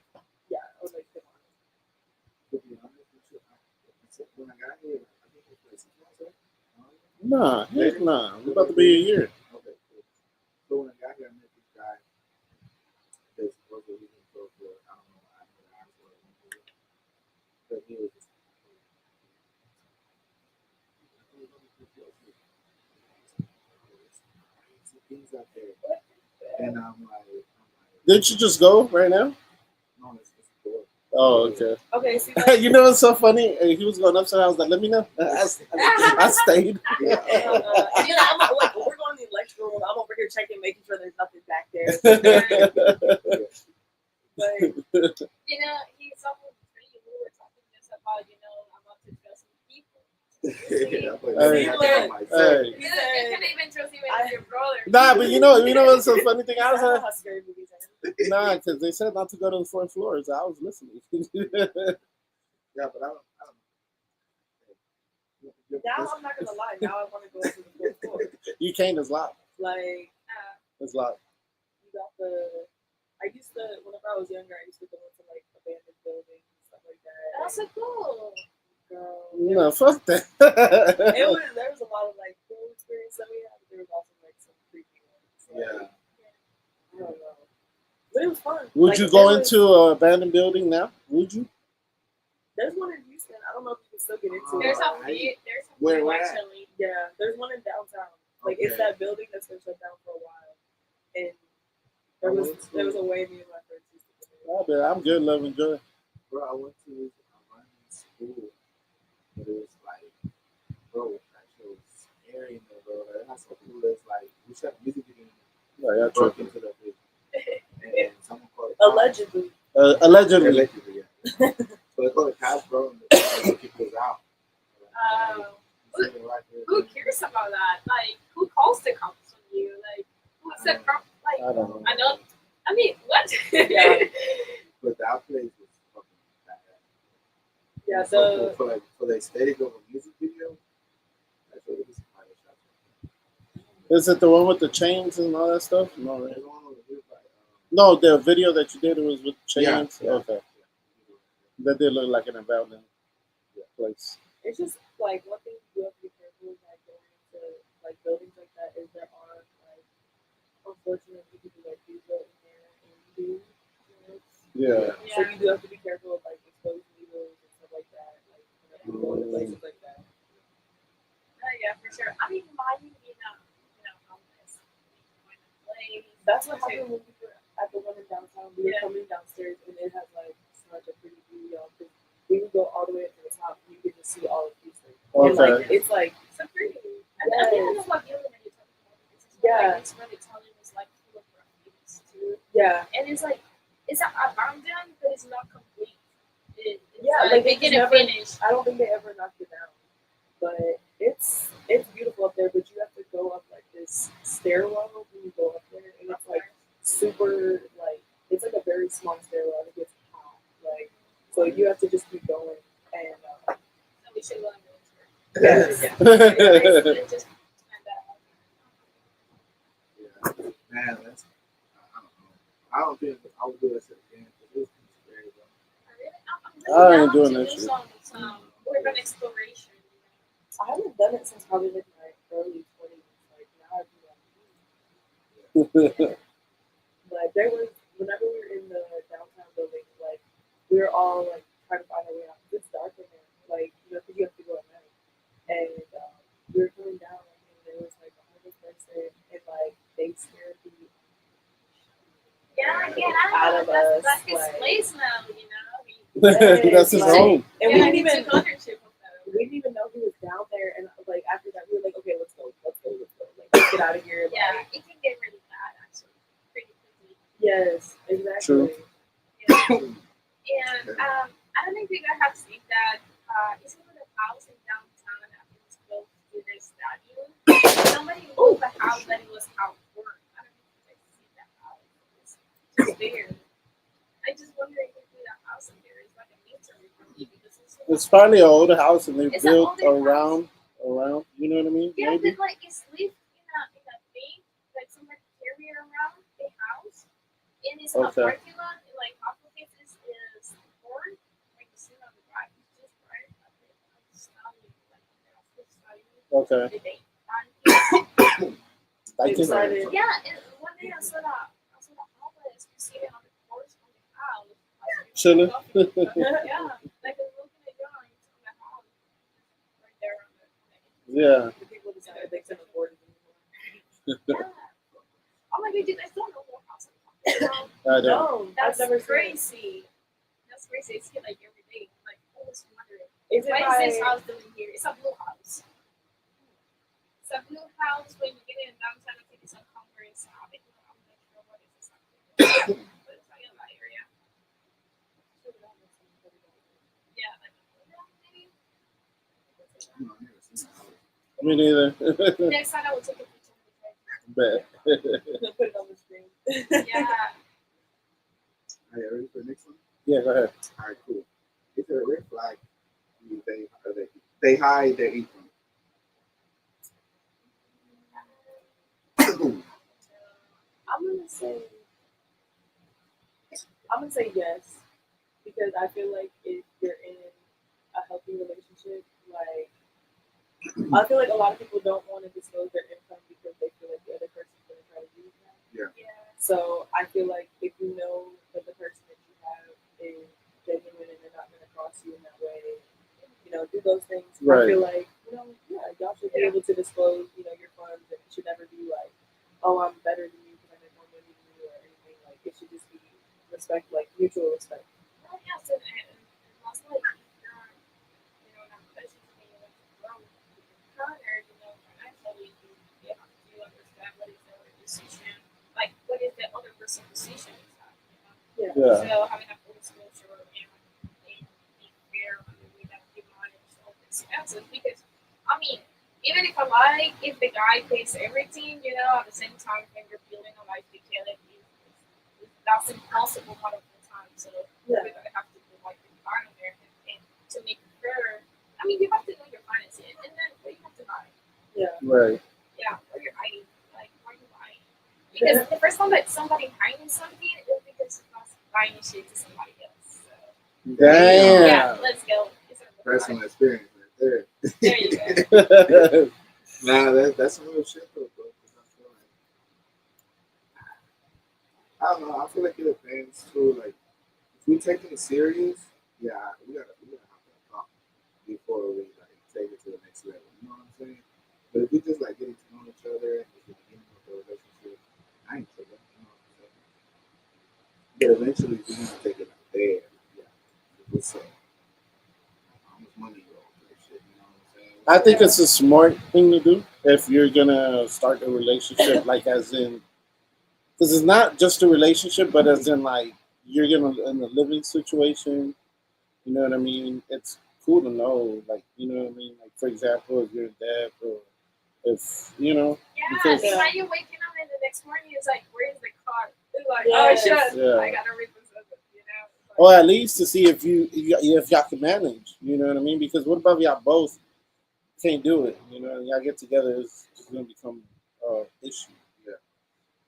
or like demonic. to be honest with you, when I got here, I think it was 6 months, right? Nah, heck nah. We're about to be a year. Okay, cool. So when I got here, I met this guy. That's supposed to be in for, I don't know, I never asked for it. But he was just. Things out there. And Didn't you just go right now? no, it's cool. Oh, okay. Okay, see, like, You know what's so funny? He was going upstairs. I was like, let me know. I stayed. Yeah. and then I'm like, we're going to the electrical room. I'm over here checking, making sure there's nothing back there. But You know, he's almost pretty. We were talking just about, I'm about to trust some people. Yeah, but Hey, I myself. hey. You can't even trust even your brother. Nah, but you know what's so funny thing? I I was know like, how scary movies are. nah, because they said not to go to the fourth floor. So I was listening. Yeah, but I don't know. Now I'm not gonna lie. Now I want to go to the fourth floor. You can't. It's locked. Like It's locked. you got the. I used to whenever I was younger. I used to go into like abandoned buildings and stuff like that. That's so cool. Girl, No, fuck that. there was a lot of like cool experience that we had, but there was also like some creepy ones. Like, Yeah. I don't know. But it was fun. Would Like, you go there was- into an abandoned building now? Would you? There's one in Houston. I don't know if you can still get into There's it. a Where few at? actually. Yeah, there's one in downtown. Like it's Okay. that building that's been shut down for a while, and there was a way me and my friends used to go there. Oh, man, I'm good, love and joy. Bro, I went to this abandoned school, but it was like, bro, that shit was scary in there, bro. Like, that's so cool. It's like, we shot music video Oh, yeah, broke tripping. into the bitch. And someone called the cops. Allegedly. Allegedly. Allegedly, yeah. So they called the cops, bro, and the kicked us out. Who cares about that? Like, who calls the cops on you? Like, who said I like, don't know. I know. I mean, what? Yeah. But that place was fucking bad. Yeah, So for the aesthetic of a music video, that's what it was. Is it the one with the chains and all that stuff? No, right? There's one over here, like, No, the video that you did was with chains. Yeah. Okay, that did look like an abandoned place. it's just like one thing you have to be careful with like going into like buildings like that is there are like unfortunately people that do go in there and do. Yeah. So you do have to be careful of like exposed needles and stuff like that. Like whenever you go to places like that. Yeah, for sure. I mean, mine, homeless, place. That's what happened when we were at the one in downtown. We were coming downstairs and it had like such a pretty view, y'all. Because we would go all the way up to the top and you could just see all of these things. And like Okay. it's like So pretty. I think I know what building that you're talking about. This is Yeah. like, it's really telling it's like full of graphitis too. yeah. And it's like, it's abandoned, but it's not complete. It's Yeah, like, like they they didn't never finish. I don't think they ever knocked it down. But it's beautiful up there, but you have to go up like this stairwell when you go up there and it's like super like it's like a very small stairwell and it gets hot. Like so you have to just keep going and So we should go and go to it. yes. Yeah. Just find out. Yeah. Man, that's I don't know. I don't think I would do this again. This is scary, bro. I'm I really ain't doing down that to do shit. some urban exploration. I haven't done it since probably like my early 20s. Like now I'd be like, but there was whenever we were in the downtown building, like we were all like trying to find our way out. It's dark in there, like because you have to go at night. And we were coming down, and there was like a homeless person, and like they scared the Yeah, again, I out don't of know. us. That's his Like, place now, That's his like, home. and Yeah, we he didn't even took ownership of that. we didn't even know he was down there. And like after that, we were like, okay, let's go. Like let's get out of here. Yeah, Like, it can get really bad actually, pretty quickly. yes, exactly. True. Yeah. And I don't know if you guys have seen that. It's in the house in downtown. I think it's close to the stadium. Somebody moved the house that it was out work. I don't know if you guys see that house. It's just there. I just wonder if the house in there is like a mystery for me because it's so It's probably an older house and they It's an built older around. You know what I mean? yeah, Maybe. but like it's lived in a thing, like somebody carry it around the house, and it's in a Okay. parking lot. And like half of it is corn, like you see on the right, it's just right up there. It's not like the flip side. Okay. The day. I can. Excited. Yeah, and one day I saw the homeless sitting on the porch on the house, like, Chilling. yeah, like they're looking at you on the house, right there on the. Yeah. The people decided they couldn't afford it anymore. Yeah. Oh my god, you guys don't know what house I'm talking about. I don't. No, That's I've never seen it. crazy. That's crazy. It's here like every day. Like always wondering, Is it what by, is this house doing here? It's a blue house. It's a blue house when you get in downtown. I think it's on Congress. I'm not sure what it is exactly, but it's like in that area. Yeah, like maybe. Me neither. Next time I will take a picture of Bet. put it on the screen. it. Yeah. Are you ready for the next one? Yeah, go ahead. All right, cool. If a red flag, they hide their income. I'm gonna say yes because I feel like if you're in a healthy relationship, like I feel like a lot of people don't want to disclose their income because they feel like the other person's gonna try to use that. Yeah. So I feel like if you know that the person that you have is genuine and they're not gonna cross you in that way, do those things. Right. I feel like, yeah, y'all should be able to disclose, your funds and it should never be like, oh, I'm better than you because I make more money than you or anything. Like it should just be respect, like mutual respect. Well, yeah, so and also like not pushing me like wrong partner, financially you have to understand what is the other decision, like what is the other person's decision exactly, Yeah. Yeah. So having a full disclosure and being fair on the way that you manage all the expenses because I mean even if the guy pays everything, at the same time when you're building a life together, that's impossible part of the time. So Yeah. we're gonna have to do like the partner and to make it fair. I mean, you have to know your finances, and then what you have to buy. Yeah. Right. Yeah, what you're hiding, like what are you buying? Because the first time that somebody hiding something is because it's buying shit to somebody else. So Damn. yeah, let's go. It's a Personal experience right there. There you go. Nah, that's some real shit though, bro. 'Cause I don't know. I feel like it depends too. Like we taking it serious, yeah, we gotta have that talk before we like take it to the next level. You know what I'm saying? But if we just like getting to know each other at the beginning of the relationship, I ain't tripping. You know what I'm saying? But eventually we're gonna take it out there. Yeah, what's up? How much money you owe? That shit. You know what I'm saying? I think it's a smart thing to do if you're gonna start a relationship, like as in, because it's not just a relationship, but as in like you're gonna in a living situation. You know what I mean? It's cool to know, like you know what I mean. Like for example, if you're deaf or if you know, Yeah, because imagine waking up and the next morning it's like, where's the car? It's like, Yes. oh shit, Yeah. I gotta read this up, you know? It's or like, at least to see if y'all can manage. You know what I mean? Because what about if y'all both can't do it? You know, and y'all get together, it's just gonna become issue. Yeah.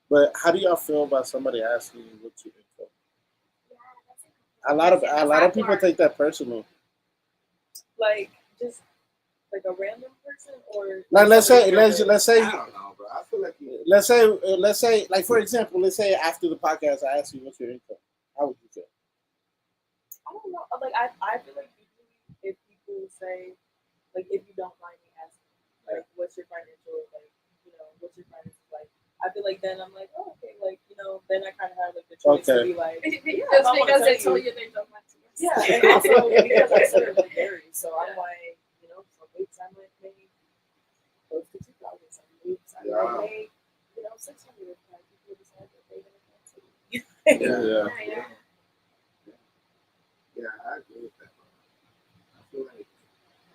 But how do y'all feel about somebody asking you what you info? yeah, that's A lot of people take that personal. Like just like a random person or Like somebody you're with? let's say I don't know, bro. I feel like you. let's say like for example, let's say after the podcast I ask you what's your income. How would you feel? I don't know. Like I feel like usually if people say like if you don't mind me asking, like what's your financial like what's your finances like? I feel like then I'm like, oh okay, like then I kind of have like the choice to Okay. be like, just if I wanna because they tell told you they don't want to. yeah, and also because I said it varies, so I'm like, some weeks I might make close to 2,000, some weeks I Yeah. might make 600 if like people decide that they're gonna come to me. Yeah, Yeah. yeah, yeah. I agree with that. Bro. I feel like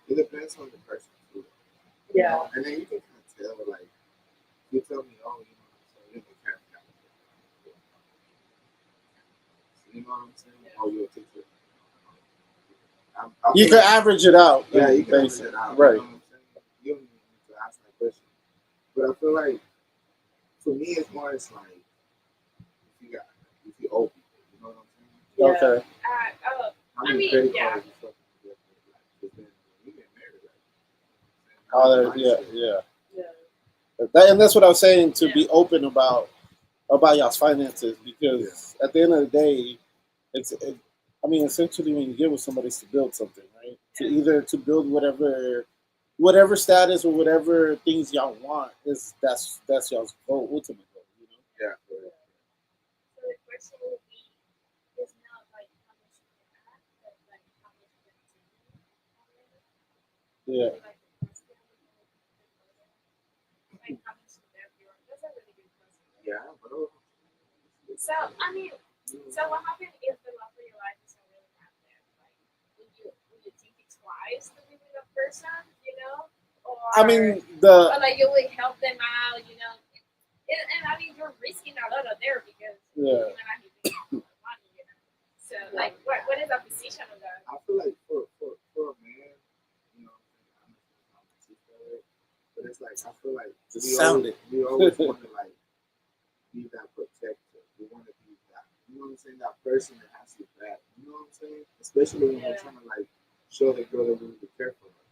it depends on the person too. You Yeah. know? And then you can kind of tell, like, you tell me, oh, so you're the cat guy. You know what I'm saying? Oh, you're a teacher. I You feel can like, average it out. yeah, you can basic. average it out. Right. You know what I'm saying? You don't even need to ask that question. But I feel like, for me, it's more, it's like, if you owe people, you know what I'm saying? Yeah. Okay. How I many mean, credit yeah. cards you fucking get? Like, because then when you get married, like, Oh, you know what I'm saying? yeah. Yeah. And that's what I was saying to Yeah. be open about y'all's finances because at the end of the day, I mean, essentially, when you get with somebody, it's to build something, right? To Yeah. either to build whatever status or whatever things y'all want is that's y'all's goal, ultimate goal, you know? Yeah, correct. So the question will be, is not like how much you can add, but like how much you can take. Yeah. Like the cost of like how much you have your. That's a really good question. Yeah, bro. So I mean, so what happened if the love of your life isn't really happening? Like, would you think it twice to be with a person, I mean, or like you would help them out, and I mean you're risking a lot of there because Yeah. you're gonna be making money. So like, what is the position of that? I feel like for a man, I'm not too bad, but it's like I feel like Just sound it. we always want to like be that protector. We want to be that, you know what I'm saying? That person that has your back. You know what I'm saying? Especially when we're trying to like show the girl that we really care for her.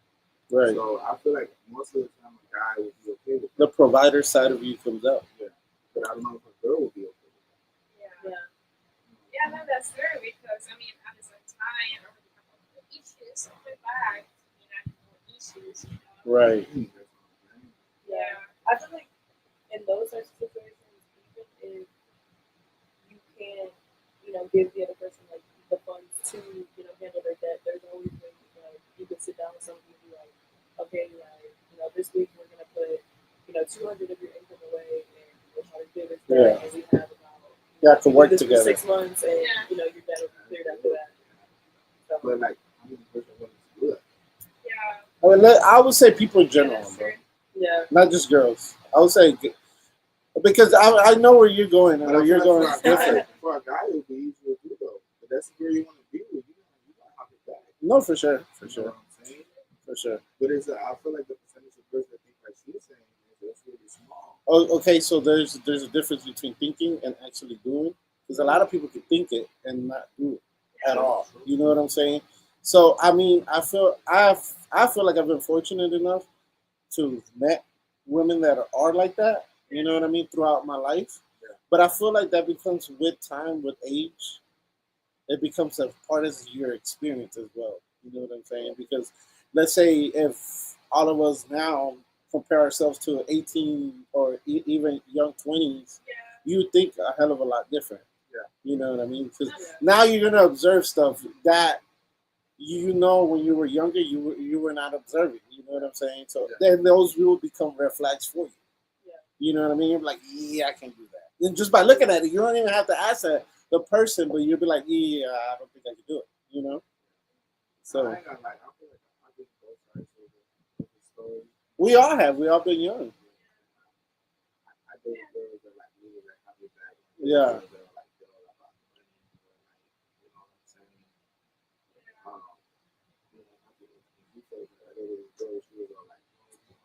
right. So I feel like most of the time a guy would be okay with The that. provider side of you comes out. Yeah. But I don't know if a girl would be okay with that. Yeah. Yeah, no, that's true because I mean at the same time, I already have all the issues on my back, more issues. Right. Yeah. I feel like in those types of situations, even if you can't, give the other person like the funds to, handle their debt, there's always ways like you could sit down with somebody and be like, okay, like, this week we're gonna put, 200 of your income away and we'll try to do this debt and we have about You have to do work this together. for 6 months and Yeah. your debt will be cleared after that. So, But like, I mean, the person wants to do that. Yeah. I mean, I would say people in general, That's bro. true. yeah. Not just girls. I would say because I know where you're going and But where I you're feel going like is different. for a guy, it would be easier to do though. But that's the girl you want to be with. You gotta have it back. No, for sure, for You know sure, what I'm saying? for sure. But I feel like the percentage of girls that think like she's saying is really small. Oh, okay, so there's a difference between thinking and actually doing because a lot of people can think it and not do it at all. You know what I'm saying? So I mean, I feel like I've been fortunate enough to have met women that are like that. You know what I mean throughout my life. Yeah. But I feel like that becomes with time, with age. it becomes a part of your experience as well. You know what I'm saying? Because let's say if all of us now compare ourselves to 18 or even young 20s, Yeah. you think a hell of a lot different. Yeah. You know what I mean? Because Yeah. now you're gonna observe stuff that you know when you were younger you were not observing. You know what I'm saying? So Yeah. then those will become red flags for you. Yeah. You know what I mean? You're like, yeah, I can do that. And just by looking at it, you don't even have to ask the person, but you'll be like, yeah, I don't think I can do it. You know? So So I ain't gonna lie, I feel like I think both sides of the story. we all been young. I think girls that like me that have it bad. Yeah. Girls that are like they're all about the money, or like you know what I'm saying. You know, I think if you feel that there was girls who were like, no,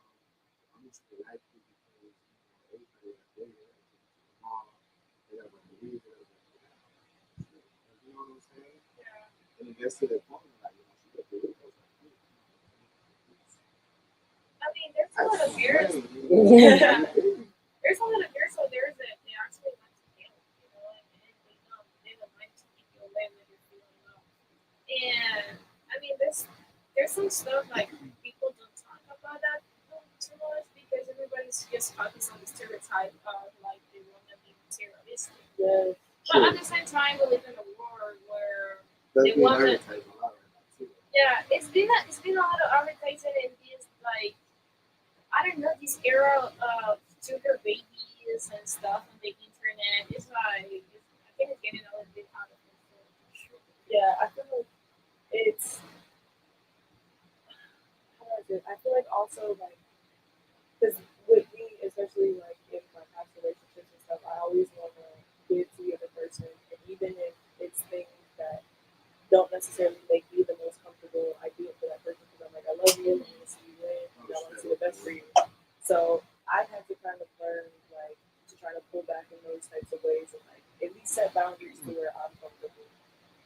I'm just gonna like you because you know everybody like they like to the mom, they got like believe it, you know what I'm saying. And it gets to the point like you know she got the windows like. I mean, there's a lot of mirrors. Yeah. There's a lot of mirrors out there that they actually want to feel, you know, and they don't mind to keep you away when you're feeling low. And I mean, there's some stuff like people don't talk about that too much because everybody's just focused on the stereotype of like they want to be materialistic. Yes. But at the same time, we live in a world where That's they being want to. advertised a lot right now too. Yeah, it's been a lot of advertising and this like I don't know this era of sugar babies and stuff on the internet. It's like I think it's getting a little bit out of control. For sure. Yeah, I feel like it's how do I say it? I feel like also like because with me, especially like in my past relationships and stuff, I always want to give to the other person, and even if it's things that don't necessarily make me the most comfortable, I do it for that person because I'm like, I love you, I want to see you win, and I want to see the best for you. So I had to kind of learn like to try to pull back in those types of ways and like at least set boundaries to where I'm comfortable.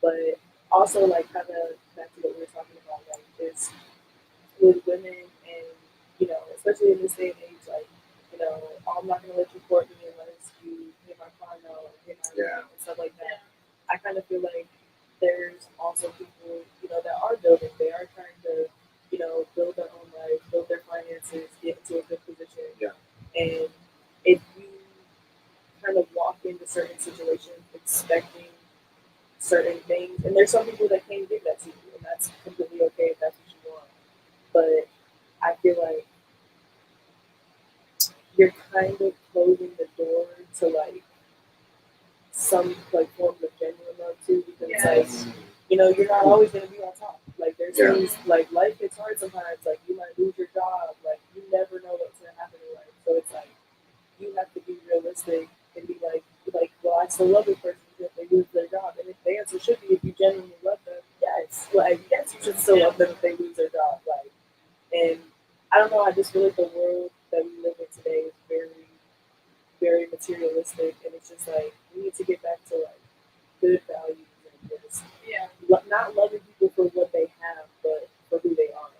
But also like kind of back to what we were talking about, like is with women and especially in this day and age, like I'm not gonna let you court me unless you hit my car note and hit my Yeah. rent and stuff like that. I kind of feel like there's also people that are building. They are trying to build their own life, build their finances, get into a good position. Yeah. And if you kind of walk into certain situations expecting certain things, and there's some people that can't give that to you, and that's completely okay if that's what you want. But I feel like you're kind of closing the door to like some like forms of genuine love too, because Yes. like you're not always gonna be on top. Like there's Yeah. things like life gets hard sometimes. Like you might lose your job. Like you never know what's gonna happen in life. So it's like you have to be realistic and be like, well, I still love this person if they lose their job. And if the answer should be if you genuinely love them, yes, like yes, you should still love them if they lose their job. Like, and I don't know. I just feel like the world that we live in today is very, very materialistic, and it's just like we need to get back to like good values and just Yeah. not loving people for what they have, but for who they are.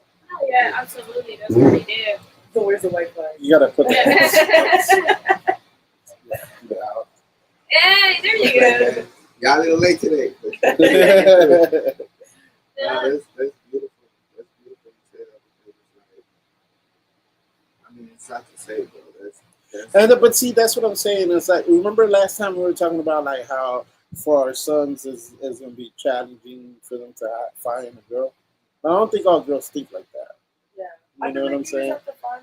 Oh yeah, absolutely. That's what we did. So where's the white flag? You gotta put that. Hey, there you go. Y'all a little late today. Yeah. That's beautiful. That's beautiful to say that because it's like, I mean, it's not to say, bro. But see, that's what I'm saying. It's like remember last time we were talking about like how for our sons is gonna be challenging for them to find a girl. I don't think all girls think like that. Yeah, You know what I'm saying? Have to find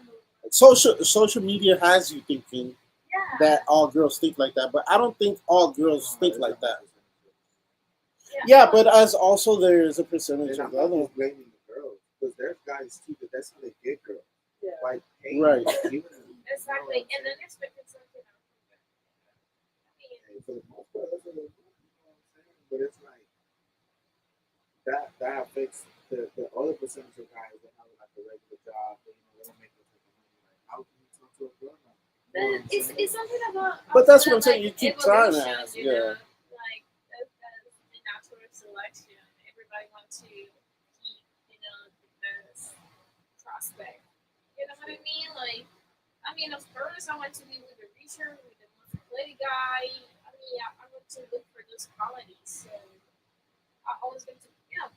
Social media has you thinking Yeah. that all girls think like that, but I don't think all girls think like that. Yeah. Yeah, but as also there is a percentage And of I'm the not other. just blaming the girls because there's guys too that that's how they get girls. Yeah. Like, hey, Right. Exactly. And then expecting something out of them. I mean, And for the most part, that's what they do. You know what I'm saying? But it's like that affects the other percentage of guys that have like a regular job, but they don't make that type of money. Like, how can you talk to a girl now? You know what I'm saying? it's something about. But that's what I'm also, saying, you like, keep trying to evolution, ask, you yeah. know? Like that's the natural selection. Everybody wants to keep, the best prospect. You know what I mean? Like, I mean, of course, I want to be with the richer, with the most athletic guy. I mean, I want to look for those qualities. So are always going to,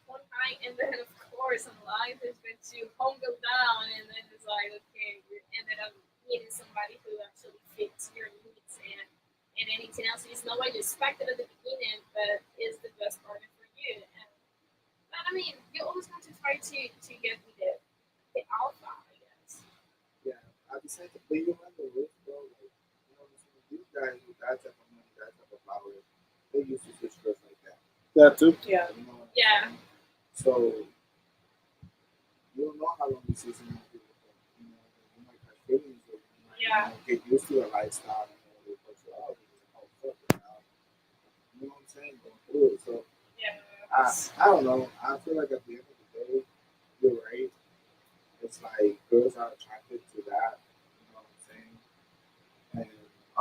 fun high, and then of course in life is going to humble down, and then it's like, okay, you ended up meeting somebody who actually fits your needs and anything else is not what you expected at the beginning, but is the best partner for you. And but I mean, you always want to try to get with the alpha, I guess. Yeah, at the same time, but you remember with bro, like these guys with that type of money, that type of power, they used to switch girls like that. That too. Yeah. You know what I'm Yeah. saying? So you don't know how long this is in people. You know, you might catch feelings, or you might Yeah. get used to a lifestyle. They put you out. Oh fuck it now. You know what I'm saying? Going through it. So Yeah. I don't know. I feel like at the end of the day, you're right. It's like girls are attracted to that. You know what I'm saying? And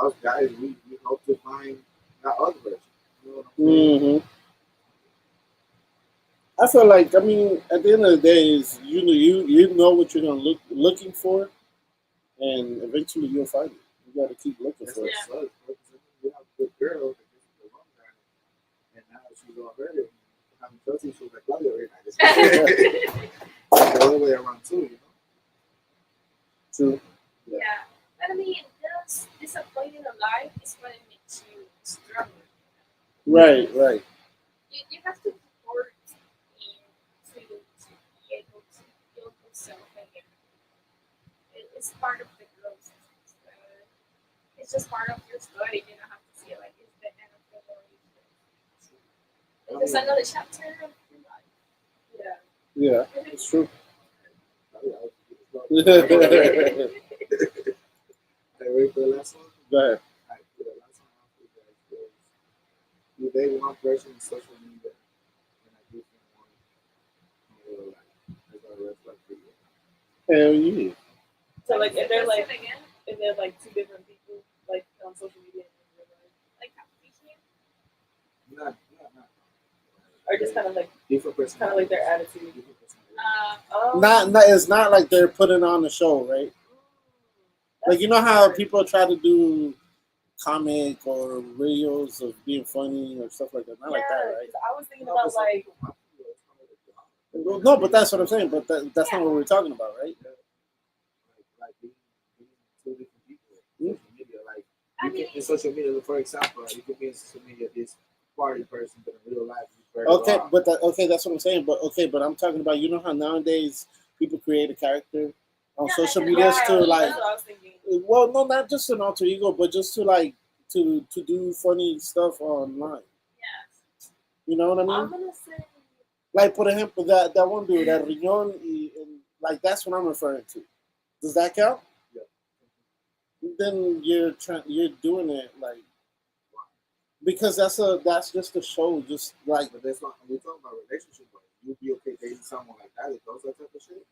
us guys, we hope to find that other version. You know what I'm saying? Hmm. I feel like, I mean, at the end of the day, is you know what you're gonna looking for, and eventually you'll find it. You got to keep looking That's for what it. sucks. Bro, 'cause you have a good girl, that this is the wrong guy, and now she's all hurt. Having trust issues like Claudia right now. It's the other way around too, you know. True. Yeah. But I mean, this disappointing in life is what it makes you stronger. Right. Right. You have to work in to be able to build yourself again. It's part of the growth. It's just part of your story. You don't have to see it like it's the end of the story. It's just another chapter of your life. Yeah. Yeah. It's true. Claudia, I was Go Hey, ready for the last one? ahead. Alright, for the last one, I'll put that is, you date one person in social media and a different one in real life. That's a red flag for you. Hell yeah. So like if they're like Listen again, if they're like two different people like on social media and in real life, like competition. Not. or just kind of like Different person. kind of like their attitude. Different personality. Oh, Not. It's not like they're putting on the show, right? Like, you know how people try to do comic or videos of being funny or stuff like that. Not like that, right? 'cause I was thinking No, about but some like people want to, it's part of the job. Well, no, but that's what I'm saying. But that's not what we're talking about, right? Like being two different people Mm. in social media. Like I you can mean, in social media, for example, you can be in social media this party person, but in real life you're very Okay, raw. but that's what I'm saying. But okay, but I'm talking about, you know how nowadays people create a character on yeah, social like media to like, that's what I was thinking. well, no, not just an alter ego, but just to like to do funny stuff online. yes. You know what I I'm mean? gonna say Like, por ejemplo, that one dude, that Riñón, and like that's what I'm referring to. Does that count? Yeah. Then you're doing it like, because that's just a show, just like, But that's not we're talking about relationship. But you'd be okay dating someone like that that does that type of shit.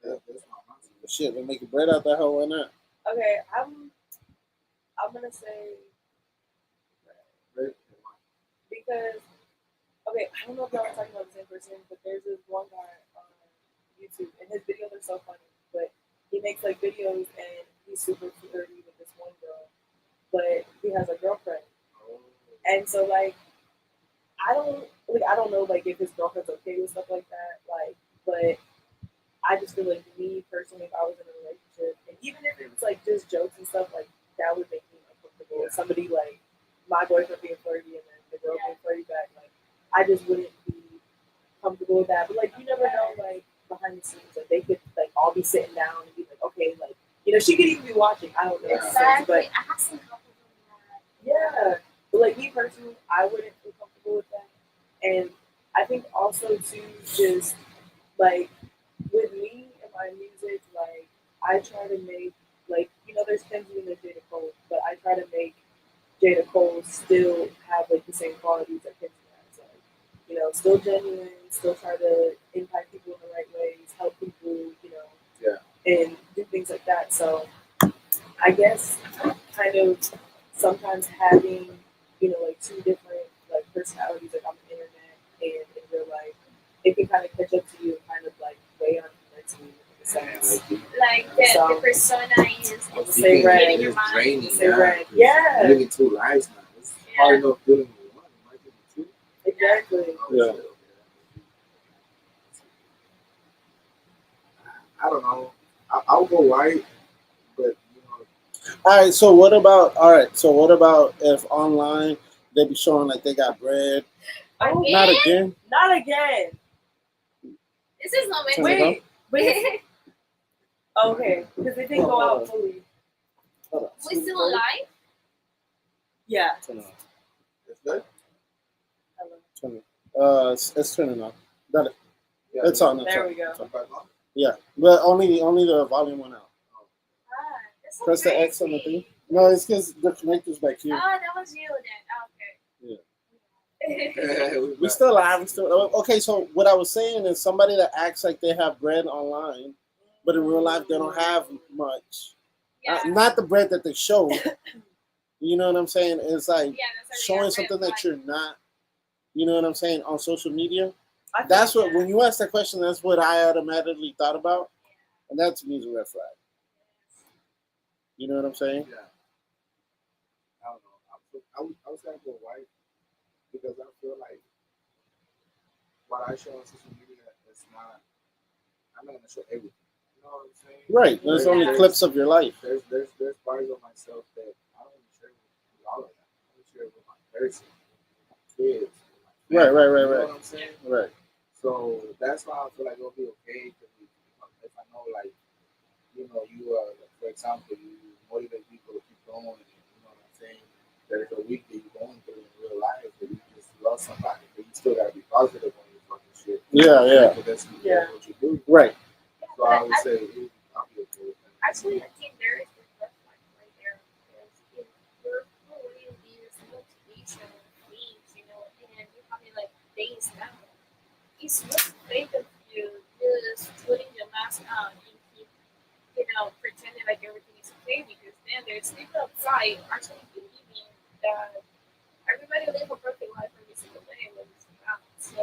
That's not nonsense. shit, they're making bread out that hoe. Why not? okay. I'm gonna say Right? because okay, I don't know if y'all are talking about the same person, but there's this one guy on YouTube, and his videos are so funny. But he makes like videos, and he's super flirty with this one girl, but he has a girlfriend, Oh, and so like I don't know like if his girlfriend's okay with stuff like that, like, but I just feel like me personally, if I was in a relationship, and even if it was like just jokes and stuff, like that would make me uncomfortable. Yeah. Somebody like my boyfriend being flirty and then the girl Yeah. being flirty back, like I just wouldn't be comfortable with that. But like you never know, like behind the scenes, like they could like all be sitting down and be like, okay, like she could even be watching. I don't know, Exactly. but I have some couples doing that. yeah. But like me personally, I wouldn't feel comfortable with that. And I think also too, just like with me and my music, like I try to make like there's Kenzie and there's Jada Cole, but I try to make Jada Cole still have like the same qualities that Kenzie has. Like, still genuine, still try to impact people in the right ways, help people, yeah. and do things like that. So I guess kind of sometimes having, like two different like personalities like on the internet and in real life, it can kind of catch up to you and kind of like weigh on you mentally in a sense. Like the persona is Say red. getting your It's mind. draining. Say Yeah. red. Yeah. You're living two lives now. It's hard enough dealing with one. Imagine with two. Exactly. Oh, Yeah. shit, okay. I don't know. I'll go white, but you know, All right. So what about? All right. So what about if online they be showing like they got bread? Oh, Not Again? again. not again. This is not meant Turn to it Wait, but be. okay, because it didn't go out fully. Hold on. We still alive? Yeah. Turn it on. it's good. Turn it. It's turning on. Got it. Yeah, It's on. It's There on. we go. It's on. Back on. Yeah, but only the volume went out. Ah, that's so Press the crazy. X on the thing. No, it's because the connector's back here. Oh, that was you then. Okay. We still live. We still okay. So what I was saying is somebody that acts like they have bread online, but in real life they don't have much. Yeah. Not the bread that they show. You know what I'm saying? It's like Yeah, that's showing already a something red that flag. you're not. You know what I'm saying on social media. I think, That's what yeah. when you ask that question, that's what I automatically thought about, and that to me is a red flag. You know what I'm saying? Yeah. I don't know. I was gonna go white because I feel like what I show on social media is not. I'm not gonna show everything. You know what I'm saying? Right. There's only Yeah. clips of your life. There's parts of myself that I don't want to share with all of that. I want to share with my person, with my kids, with my family. Right. You know what I'm saying? Right. So that's why I feel like it'll be okay if I know, like, you know, you for example, you motivate people to keep going. And, you know what I'm saying? There's a week that you're going through in real life that you just love somebody, but you still gotta be positive on your fucking shit. Yeah. Because that's Yeah. what you do. Right. Yeah, So I would say I'll be okay with that. actually, I think there is a red flag right there because if you're pulling these motivation things, you know, and you're having like days down, it's really fake of you just putting your mask on and keep, you know, pretending like everything is okay because then there's people outside actually believing that everybody live a perfect life every single day when it's not. So,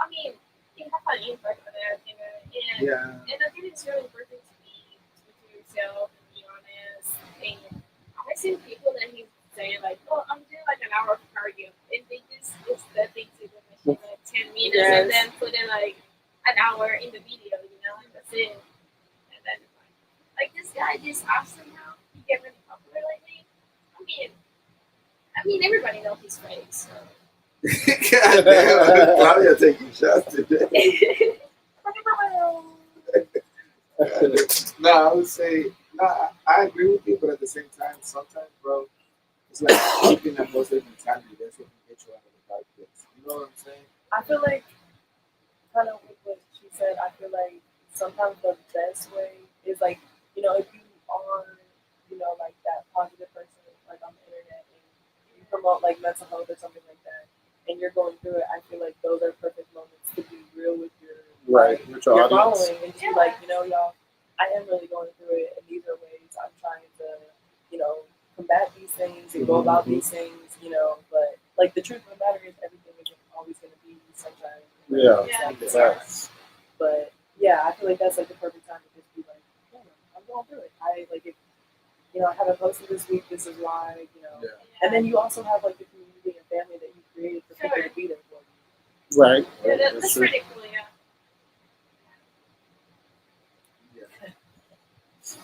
I mean, it has an impact on that, you know, and Yeah. and I think it's really important to be true to yourself and be honest. And I've seen people that he's saying like, "Oh, I'm doing like an hour of cardio," and they just it's the thing to the machine like 10 minutes and Yes. then put in like an hour in the video, you know, and that's it. And then like this guy just awesome now. He get really popular lately. I mean, everybody knows he's fake. So. God damn, Claudia taking shots today. No, I would say no. I agree with you, but at the same time, sometimes, bro, it's like keeping that positive mentality. That's what can get you out of the dark place. You know what I'm saying? I feel like, kind of with what she said, I feel like sometimes the best way is like, you know, if you are, you know, like that positive person, like on the internet, and you promote like mental health or something like that, and you're going through it, I feel like those are perfect moments to be real with your Right. With your your audience. following and just be like, you know, y'all, I am really going through it, and these are ways I'm trying to, you know, combat these things and go about these things, you know. But like the truth of the matter is, everything isn't always going to be sunshine. Yeah. Like, Facts. but yeah, I feel like that's like the perfect time to just be like, yeah, I'm going through it. I like if you know I haven't posted this week. This is why, you know. Yeah. And then you also have like the community and family that you created for people to be there for you. Right. Yeah, Right. that's true. pretty cool, yeah. Yeah.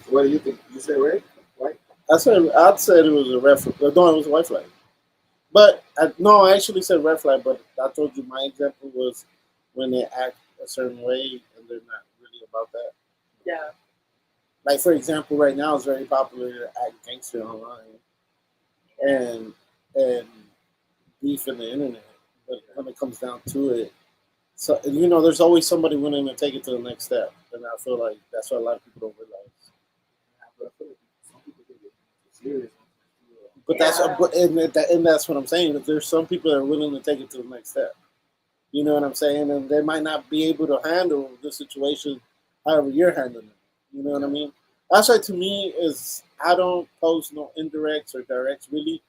What do you think? You say right? White? I'd said it was a red flag. No, it was a white flag. But no, I actually said red flag. But I told you my example was when they act a certain way and they're not really about that. Yeah. Like for example, right now it's very popular to act gangster online and beef in the internet. But when it comes down to it, so you know, there's always somebody willing to take it to the next step, and I feel like that's what a lot of people don't realize. Yeah, but I feel like some people take it serious. But and that's what I'm saying. That there's some people that are willing to take it to the next step. You know what I'm saying? And they might not be able to handle the situation however you're handling it. You know what I mean? That's why to me is I don't post no indirects or directs really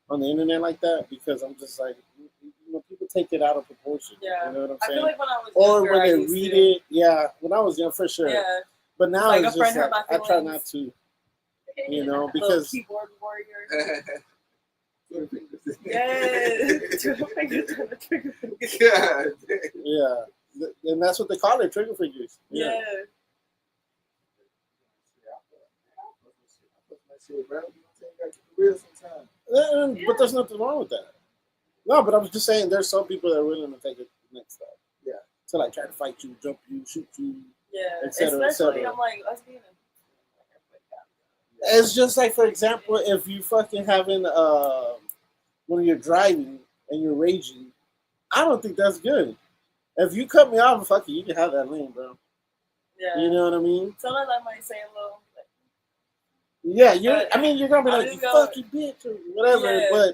on the internet like that because I'm just like you know people take it out of proportion. Yeah. You know what I'm I saying? feel like when I was Or younger, when I they used read to, it, yeah. When I was young, for sure. yeah, But now like a it's friend just hurt like my I try feelings. not to, you Yeah. know, little because keyboard warrior. Twitter fingers. Yes, trigger fingers and the trigger fingers. God damn. yeah, and that's what they call it, trigger fingers. Yeah. Like, shit, bro, you know, take back to the real sometimes. But there's nothing wrong with that. No, but I was just saying there's some people that are willing to take it to the next step. Yeah. To like try to fight you, jump you, shoot you, Yeah, et cetera, et especially cetera. I'm like, let's be in a. It's just like, for example, if you fucking having when you're driving and you're raging, I don't think that's good. If you cut me off, fuck you can have that lane, bro. Yeah. You know what I mean? Sometimes I might say a little. Like, Yeah, I mean, you're gonna be I'm like, you just gonna- fucking bitch or whatever. Yeah.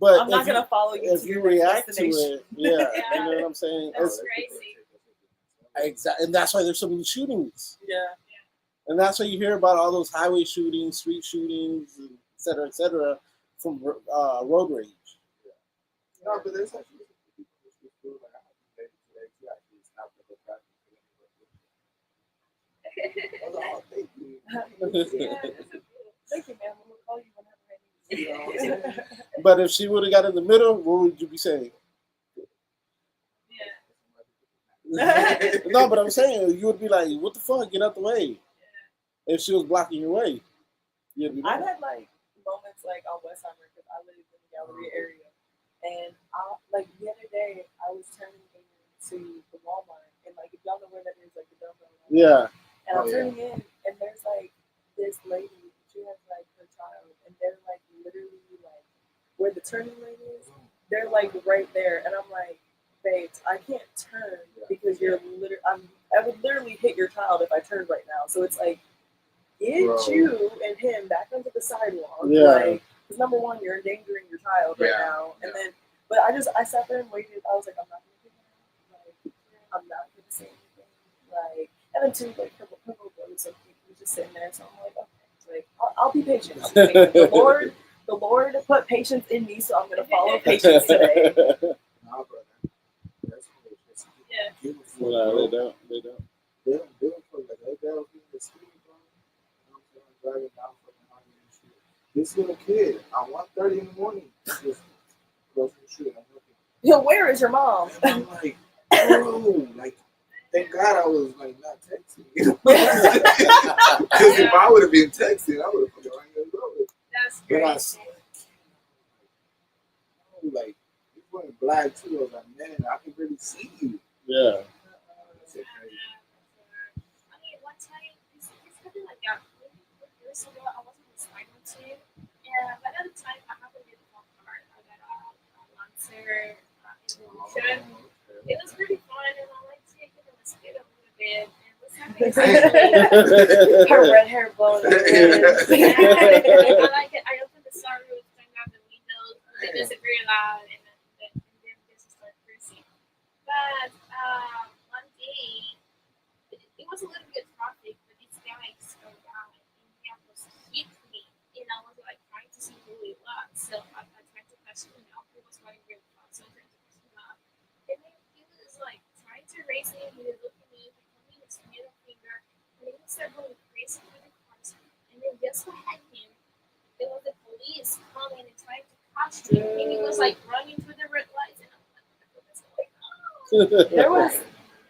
But I'm not if gonna you, follow you if to you your next react to destination. it, yeah, you know what I'm saying. That's Oh, crazy. Exactly, and that's why there's so many shootings, Yeah. and that's why you hear about all those highway shootings, street shootings, and et cetera, from road rage. No, but there's actually some people who feel like I have to make today to actually stop the traffic. That's all. Thank you. Yeah, that's so cool. Thank you, ma'am. I'm gonna call you whenever I need You know what I'm saying? But if she would have got in the middle, what would you be saying? Yeah. No, but I'm saying you would be like, "What the fuck? Get out the way!" If she was blocking your way, you'd be I've mad. had like moments like on Westheimer because I live in the Galleria area, and like the other day I was turning into the Walmart, and like if y'all know where that is, like the dumbbell. Yeah, And I'm Oh, yeah. turning in, and there's like this lady. She has like her child, and they're like literally like where the turning lane is. They're like right there, and I'm like, babes, I can't turn because you're literally. I would literally hit your child if I turned right now. So it's like, get Bro. you and him back onto the sidewalk. Yeah. Like, because number one, you're endangering your child right Yeah. now, and then, but I sat there and waited. I was like, I'm not gonna do that. Like, I'm not gonna say anything. Like, and then two, like, her brothers, like, he was just sitting there, so I'm like, okay, like, I'll be patient. I'll be patient. The Lord put patience in me, so I'm gonna follow patience today. Nah, brother. That's cool. That's Yeah. beautiful. No, bro. they don't. They don't. They don't do it for like they don't be in the street, bro. You know what I'm saying? Driving down fucking highway and shit. This little kid at 1:30 in the morning just goes to the street. I'm looking. Yo, where is your mom? And I'm like, bro, like, thank God I was like not texting. You know what I'm saying? Because if I would have been texting, I would have put it right there. That's But I crazy. like you went black too. I was like, man, I can really see you. Yeah. That's it, crazy. I mean, one time, this happened like that. Maybe 4 years ago, I was on the Spider team, and by that time, I have a really fun car. I got a Lancer Evolution. It was pretty fun, and I like taking it on the speed a little bit. And what's happening is actually, Her red hair blowing in the I wind. like it. I opened the sunroof, turned down the windows, it was very loud, and then just start cursing. But one day, it was a little bit traffic, but this guy slowed down and he almost hit me, and I was like trying to see who it was. So I tried to catch him up. He was running really fast, so I tried to catch him up. And then he was like trying to race me. He was looking at me, he told me his middle finger, and then he started going crazy with the cars. And then just behind him, there was the police coming and trying to catch him, and he was like running through the red lights, and I was like, oh.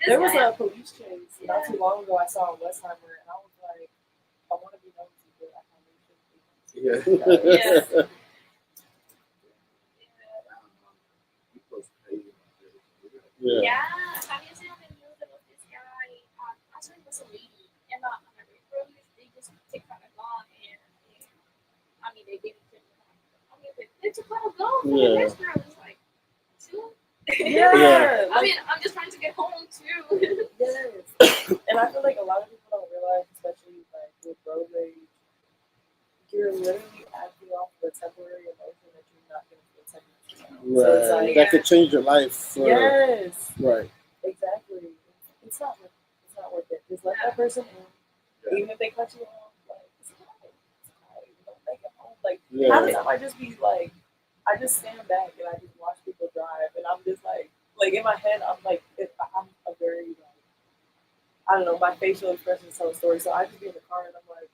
There was a police chase not too long ago I saw in Westheimer, and I was like, I want to be nosy, but I can't really Yeah. shit. You was crazy. Yeah. Yeah, have you seen on the news about this guy? Actually, it was a lady, and on the road, they just took out a gun, and I mean, they didn't kill him. I mean, they took out a gun from the Yeah. restaurant. It's like, shoot. Yeah. I mean, I'm just trying to get home too. Yes. And I feel like a lot of people don't realize, especially like with road rage, you're literally acting off of a temporary emotion that you're not going to feel 10 minutes from now. So it's Right. like, That could change your life. For, yes, Right. exactly. It's not worth it. Just let that person in. Even if they cut you off, like, it's okay. It's okay. Don't make it home. Like, half the Yeah. time I just be like, I just stand back and I just watch people drive, and I'm just like in my head, I'm like, I'm a very, like, I don't know, my facial expressions tell a story. So I just be in the car and I'm like,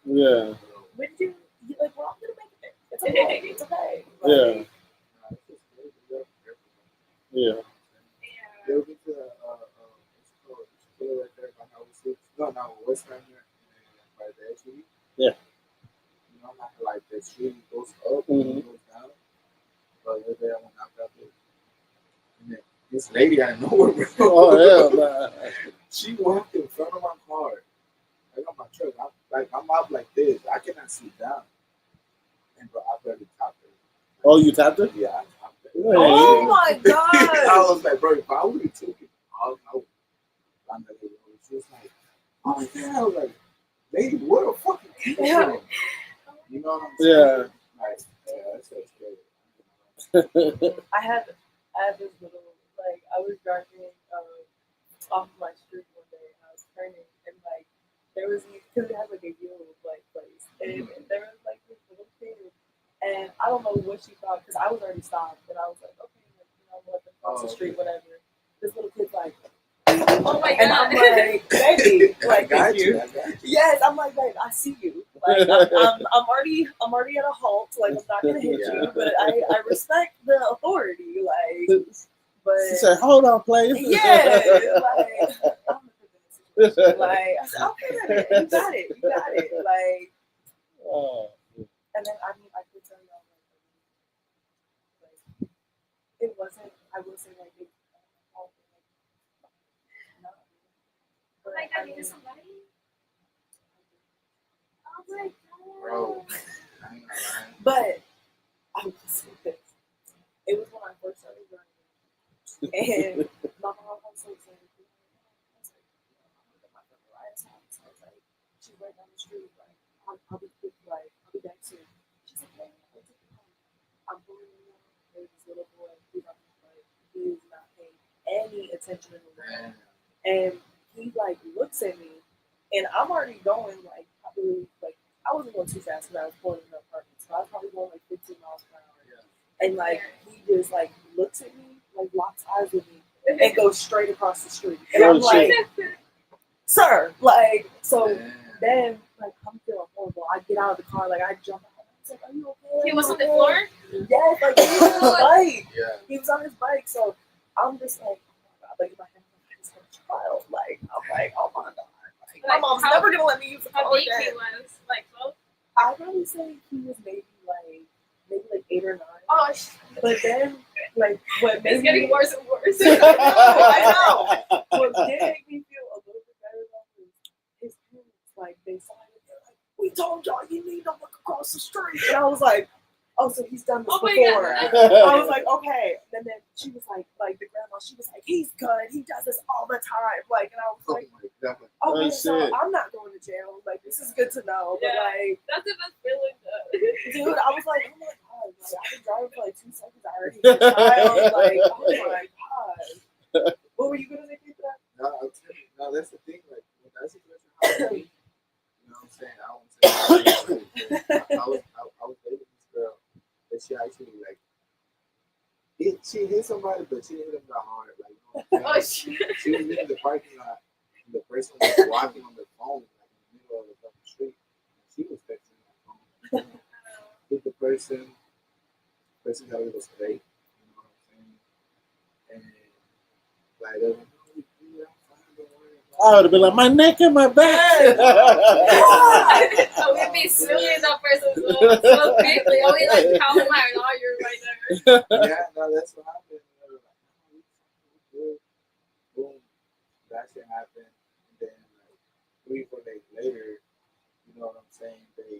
Yeah. when did you like, well, I'm gonna make it. It's okay. It's okay. Yeah. Like, Yeah. You ever been to it's called right there by Highway 6? No, Westheimer and by the SUV. Yeah. You know, not like the street goes up and Mhm. goes down. But we're there when I got there. And then this lady I know her, bro. Oh hell nah. She walked in front of my car. I got my truck. I'm up like this. I cannot sit down. And bro, I barely tapped her. Oh, you tapped it? Yeah, I tapped her. Wait. Oh my I god! was like, bro, if I would have took it, I would have done that. She was like, oh yeah. I was like, lady, where the fuck you came from? You know what I'm saying? Yeah. Like, yeah, that's so scary. I had this little like I was driving off my street one day and I was turning and like there was because it had like a yellow like place and there was like this little kid and I don't know what she thought because I was already stopped and I was like okay like, you know let them cross the street whatever. This little kid's like Oh my and I'm god. like baby like I got thank you. I got you. Yes, I'm like, babe, I see you. Like, I'm already at a halt. Like, I'm not gonna hit you, but I respect the authority. Like, but She said, "Hold on, please." yeah, like, I'm the situation. Like, I said, okay, you got it. Like, Oh. and then I mean, I could tell y'all like it wasn't. I would say like it. No, but Like, I I mean, knew somebody. Oh my god. Bro, I ain't gonna lie. but I was just this. It was when I first started running, and my mom was so excited. I was like, I'm gonna get my friend Mariah's house. I was like, she's right down the street. Like, I'll be quick. Like, I'll be back soon. She's like, hey, I'll take you home. I'm pulling you out. There's this little boy. He's on his bike. He is not paying any attention in the world. Man, And he like looks at me, and I'm already going like probably like I wasn't going too fast because I was pulling in the apartment, so I was probably going like 15 miles per hour. And like he just like looks at me, like locks eyes with me, and goes straight across the street. And I'm Oh, like, shit. sir, like so. man. Then like I'm feeling horrible. I get out of the car, like I jump out. I was like, are you okay? He was on the Okay?" floor? Yes, like he was on his bike. Yeah. He was on his bike, so I'm just like, oh my god, like in my head, I just had a child. Like I'm like, oh my god, like, my Like, mom's how- never gonna let me use the How car big he again. was? Like 12? I'd probably say he was maybe like 8 or 9. Oh, But then like what made it's getting me worse and worse. I know. What did make me feel a little bit better though is his parents, like they saw it, they're like, we told y'all you need to look across the street. And I was like, oh, so he's done this Oh my before. God. I was like, okay. And then she was like the grandma, she was like, he's good. He does this all the time. Like, and I was Oh like, my god. okay, Oh, so shit. I'm not going to jail. Like, this is good to know. But Yeah. like, That's the best feeling though. dude, I was like, oh my god, like, I've been driving for like 2 seconds. I already hit a child. Like, oh my god. What were you gonna say for that? No, I'll tell you. No, that's the thing. Like, when that situation happened to me, you know what I'm saying? I won't say I was dating this girl that she actually, like, she hit somebody, but she didn't hit him that hard. Like, you know what Oh I'm saying? shit. She was in the parking lot, and the person was walking on their phone, like, in the middle of the fucking street. And she was texting her phone. Hit the person thought it was fake. You know what I'm saying? And, like, they were like, no, I'm fine, don't worry about I would have been like, my neck and my back. I would be suing that person so quickly. I would like call my lawyer right there. Yeah, no, that's what happened. And they were like, no, we good. Boom, that shit happened. And then, like, 3 4 days later, you know what I'm saying? They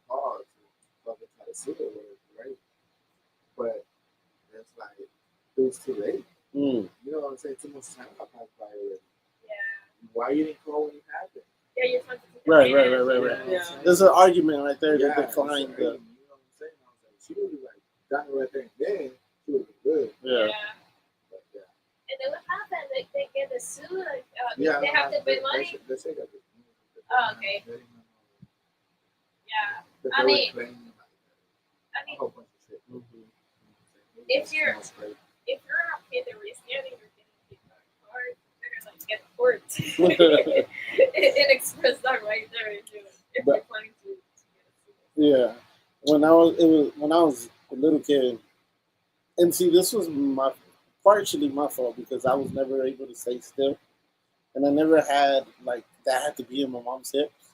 called to fucking try to sue her, right? But that's like, it was too late. Mm. You know what I'm saying? Too much time passed by already. Yeah. Why you didn't call when it happened? Yeah, you're supposed to Right. You know what I'm Yeah. saying? There's an argument right there Yeah, to decline it's the. crazy, you know what I'm saying? I was like, she would be like, done it right there and then, she would be good. Yeah. But yeah. And then what happened? They get the suit. Yeah, they have to pay money. They say that. Oh, okay. Yeah. But I they were mean- claiming, like, I a mean, whole bunch of shit. Mhm. If you're- Sounds crazy. if you're not paid the risk, you're getting hit by a car. You're gonna like get court. It expressed that right there. If you're But- planning to get a suit. Yeah. When I was a little kid, and see, this was partially my fault because I was never able to stay still, and I never had like that had to be in my mom's hips.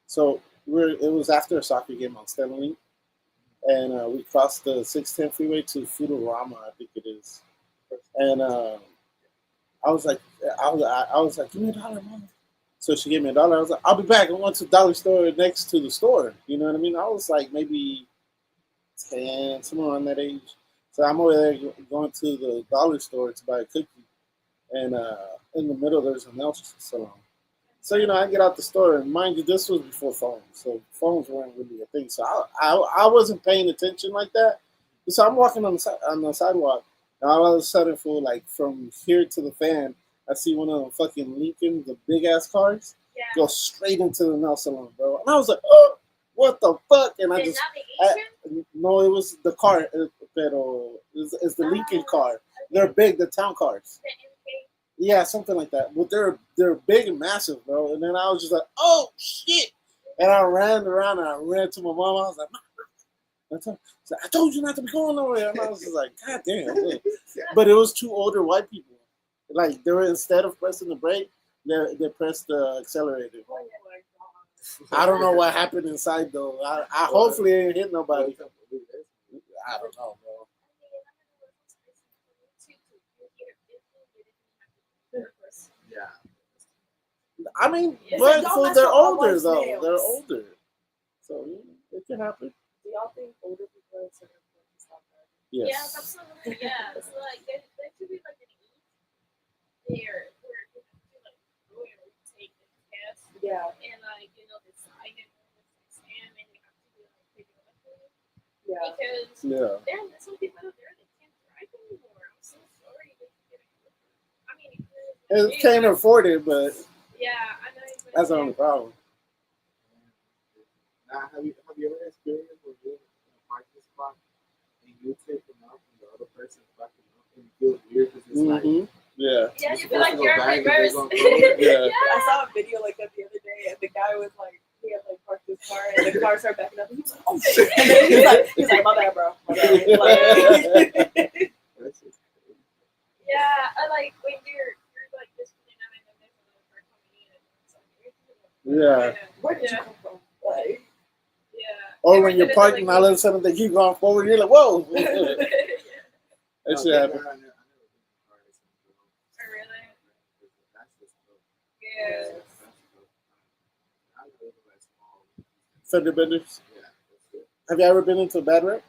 So it was after a soccer game on Stelling, and we crossed the 610 freeway to Futurama, I think it is. And I was like, I was like, give me $1, mom. So she gave me $1. I was like, I'll be back. I went to the dollar store next to the store. You know what I mean? I was like maybe 10, somewhere around that age. So I'm over there going to the dollar store to buy a cookie, and in the middle there's a nail salon. So I get out the store, and mind you, this was before phones, so phones weren't really a thing. So I wasn't paying attention like that. So I'm walking on the sidewalk, and all of a sudden, for like from here to the fan, I see one of them fucking Lincoln, the big ass cars, Yeah. go straight into the nail salon, bro. And I was like, oh, what the fuck? And I Did just navigation? no, it was the car, pero it's the Lincoln car. They're big, the town cars. The MK? Yeah, something like that. But they're big and massive, bro. And then I was just like, oh shit! And I ran around and I ran to my mom. I was like, Mom, I told you not to be going nowhere. And I was just like, God damn. But it was two older white people. Like they were, instead of pressing the brake, they pressed the accelerator. Oh my god. I don't know what happened inside though. I hopefully it didn't hit nobody. I don't know, bro. Yeah. I mean, It's but like, y'all for messed they're up all older those though. nails. They're older, so it can happen. Do y'all think older people are certain to stop that? Yes. Yes, absolutely. Yeah. So like there should be like an ease there where you have to like go and retake the test Yeah, and like decide and exam and you have to be like periodically yeah. because Yeah. there's some people out there that can't drive anymore. I'm so sorry that you get I mean, It can't afford it, but yeah, I know. that's the only problem. Now, have you ever experienced when you're in a parking spot and you take them out and the other person's backing up and it feels weird because it's like Yeah. Yeah, you you're feel like supposed to go you're in back and reverse. they're gonna go. Yeah. I saw a video like that the other day, and the guy was like, he had like parked his car, and the car started backing up, and he was like, oh shit, and then he's like, my bad, bro. My bad. Like, That's just crazy. Yeah, I like when you're like this and then there's another car coming in and it's like Yeah. where did you come from? Like, yeah. Or when you're parking, all of a sudden they keep going forward. You're like, whoa. yeah. That No, shit thank happen. God I never been in a car accident, bro. Oh, really? That's just dope. Yeah. That's dope. I live in like small. Fender benders. Yeah, that's it. Have you ever been into a bad wreck?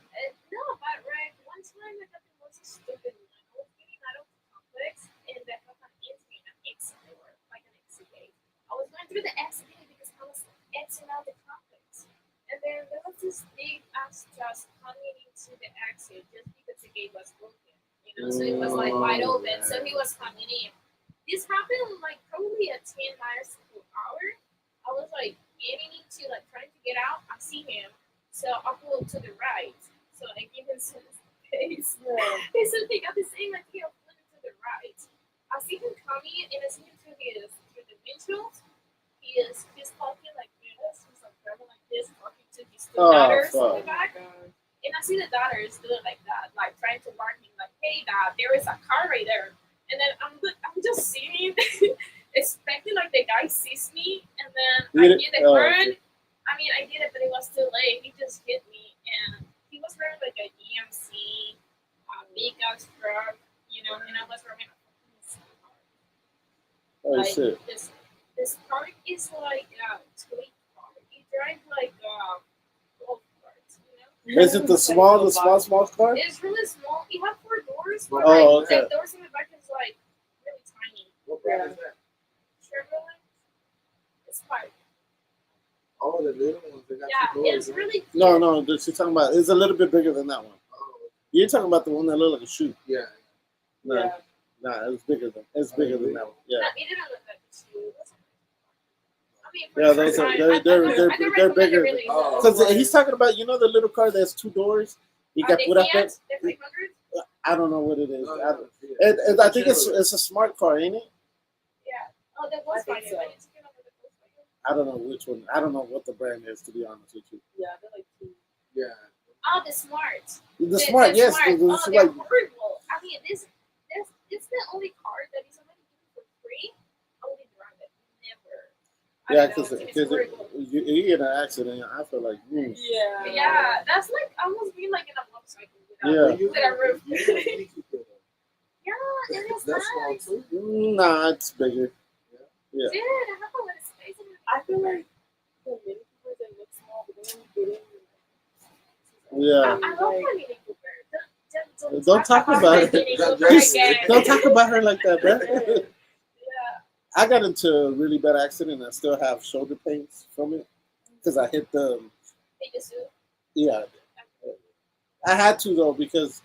No, but right, one time I thought it was a stupid one. I was getting out of the complex and the company is me an exit door, like an exit gate. I was going through the exit gate because I was exiting out the complex. And then there was this big ass just coming into the exit just because the gate was broken. So it was like wide open. So he was coming in. This happened like probably at 10 miles per hour. I was like getting into like trying to get out. I see him. So I pull to the right. So I give him some space. He said he got the same idea of pulling to the right. I see him coming and I see him through the windshield. He's talking like this. He's like grabbing like this, talking to his two daughters in the back. And I see the daughters doing like that, like trying to warn him, like, "Hey, Dad, there is a car right there." And then I'm just sitting, expecting like the guy sees me, and then I did the turn. I mean, I did it, but it was too late. He just hit me, and he was wearing like a EMC, big ass truck, and I was wearing a fucking small car. Oh Like shit. this car is like a toy car. It drives like golf carts, Is it the small car? It's really small. It has 4 doors, but Oh, like okay. the doors in the back is like really tiny. What brand is that? Chevrolet. It's fine. Oh, the little ones. They got Yeah, two doors. it's really cute. No. She's talking about. It's a little bit bigger than that one. Oh, You're talking about the one that looked like a shoe. yeah. No, it's bigger than. It's bigger than that one. Yeah. No, it didn't look like a shoe. I mean, for Yeah, the those first are- time, they're- I they're- never they're recommended bigger. really Oh. Because he's talking about the little car that's 2 doors. You Are got they put up there. Fiat? They're 500? I don't know what it is. No, I yeah. think it's a smart car, ain't it? Yeah. Oh, the I think Volkswagen. so. I need to get over the Volkswagen. I don't know which one. I don't know what the brand is, to be honest with you. Yeah, they're like two. Yeah. Oh, the Smart. The smart, yes. Smart. The Oh, they're like, horrible. I mean, this is the only car that is only given for free. I wouldn't drive it. Never. Yeah, don't know, because it's horrible. you get in an accident, I feel like, Yeah. Yeah, that's like almost being like in a motorcycle Yeah. with a roof. Yeah, Yeah, it is that's small nice. too. nah, it's bigger. Yeah. Dude, I have a lot of space in it. I feel like the mini coopers they look small, but then when you get in, Yeah. I love my Mini Cooper. Don't talk about my it. Mini Cooper Just- again. Don't talk about her like that, bro. Yeah. I got into a really bad accident. I still have shoulder pains from it because I hit the. Did you sue? Yeah, I had to though because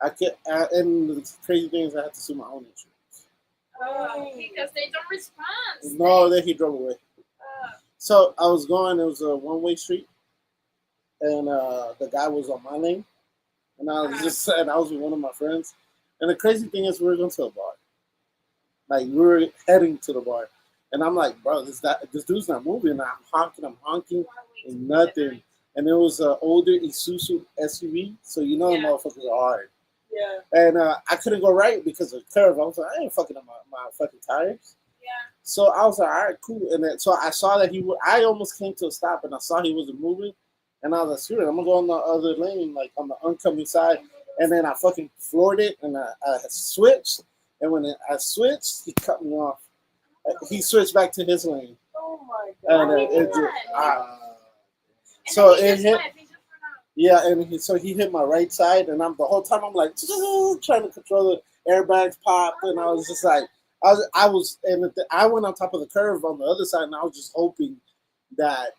I can't. And the crazy thing is, I had to sue my own insurance. Because they don't respond. No, then he drove away. Uh, So I was going. It was a one-way street, and the guy was on my lane, and I was just and I was with one of my friends. And the crazy thing is, we were going to a bar. Like we were heading to the bar, and I'm like, bro, this dude's not moving. I'm honking, and nothing. And it was an older Isuzu SUV, so you know the motherfuckers are hard. yeah. And I couldn't go right because of the curve. I was like, I ain't fucking up my fucking tires. Yeah. So I was like, all right, cool. And then, so I saw that I almost came to a stop, and I saw he wasn't moving. And I was like, screw it, I'm going to go on the other lane, like on the oncoming side. And then I fucking floored it, and I switched. And when I switched, he cut me off. He switched back to his lane. Oh my And god. it just, so it hit. Yeah, and so he hit my right side, and the whole time I'm like trying to control the airbags popped, and I was just like, I went on top of the curve on the other side, and I was just hoping that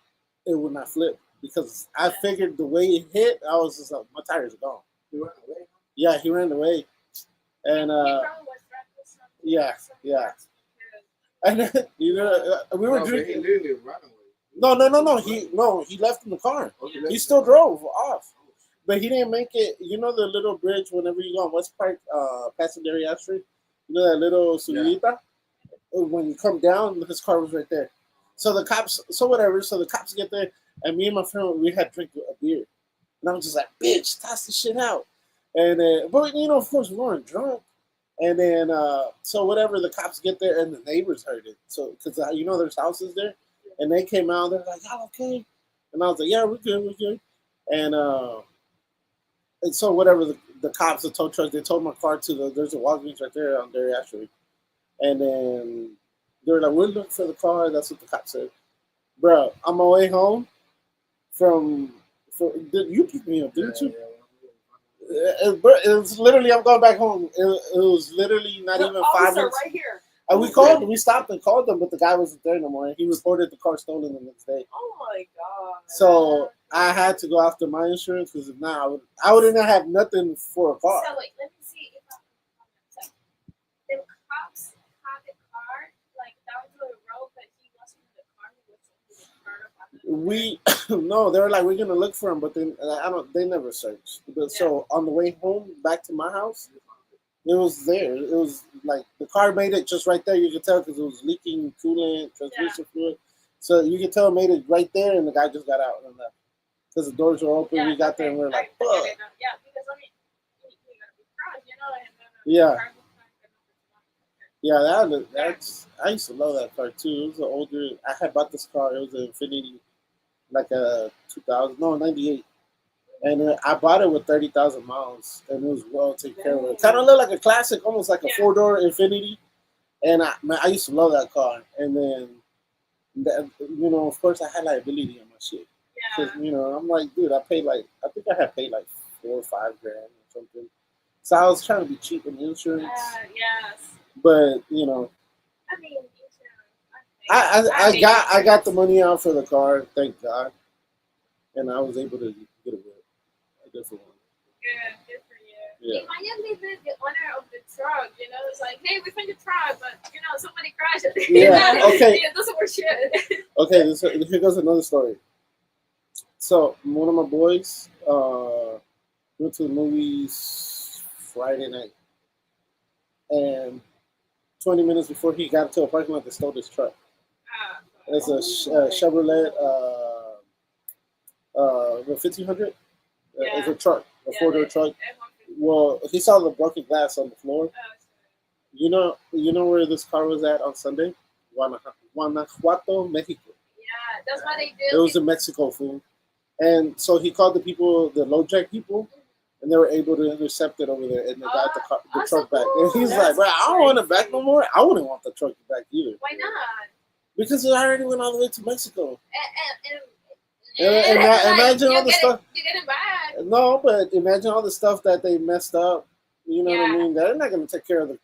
it would not flip because I figured the way it hit, I was just like, my tires are gone. Yeah, he ran away, and yeah. And you know, we were drinking. No. He left in the car. He still drove off, but he didn't make it. You know the little bridge whenever you go on West Park, Passenger Street. You know that little subida. When you come down, his car was right there. So the cops, So the cops get there, and me and my friend, we had drank a beer, and I was just like, "Bitch, toss the shit out." And but you know, of course, we weren't drunk. And then, the cops get there, and the neighbors heard it. So, because you know, there's houses there. And they came out, they're like, y'all okay? And I was like, yeah, we're good. And so the cops, the tow truck, they towed my car to there's a Walgreens right there on Dairy Street. And then they were like, we're looking for the car. That's what the cops said. Bro, on my way home you picked me up, didn't you? It was literally, I'm going back home. It was literally not even 5 minutes. Right here. And we stopped and called them, but the guy wasn't there no more. He reported the car stolen the next day. Oh my god. So I had to go after my insurance because if not, I wouldn't have nothing for a car. So wait, let me see if I'm the cops had the car like down to the road, but he wasn't in the car. He was in the car. No, they were like, we're gonna look for him, but then they never searched. So on the way home back to my house, it was there. It was like the car made it just right there. You could tell because it was leaking coolant, transmission fluid. So you could tell it made it right there, and the guy just got out and left because the doors were open. We got there and we were like, fuck. Yeah, because I mean, you gotta be proud, you know. And then, That's I used to love that car too. It was an older. I had bought this car. It was an Infiniti, like a 98. And I bought it with 30,000 miles, and it was well taken care of. It kind of looked like a classic, almost like a 4-door Infiniti. And I used to love that car. And then, of course, I had liability on my shit. Because, I'm like, dude, I think I had paid like $4 or $5 grand or something. So I was trying to be cheap in insurance. yes. But, I mean, I got the money out for the car, thank God. And I was able to get away. Good for you. Yeah. Imagine the owner of the truck, it's like, hey, we found the truck, but somebody crashed it. Yeah, okay. It doesn't work shit. Okay, here goes another story. So one of my boys went to the movies Friday night, and 20 minutes before he got to a parking lot, they stole his truck. It's a Chevrolet, the 1500. It's a truck, a 4-door truck. Well, he saw the broken glass on the floor. You know where this car was at on Sunday? Guanajuato, Mexico. Yeah, that's what they It do. was in Mexico, fool. And so he called the people, the low jack people, and they were able to intercept it over there, and they got the so truck back. And cool. he's That's like, "Bro, I don't want it back crazy. no more. I wouldn't want the truck back either Why not? because it already went all the way to Mexico." And Imagine all the stuff. You get it back. No, but imagine all the stuff that they messed up. You know what I Yeah. mean? They're not going to take care of the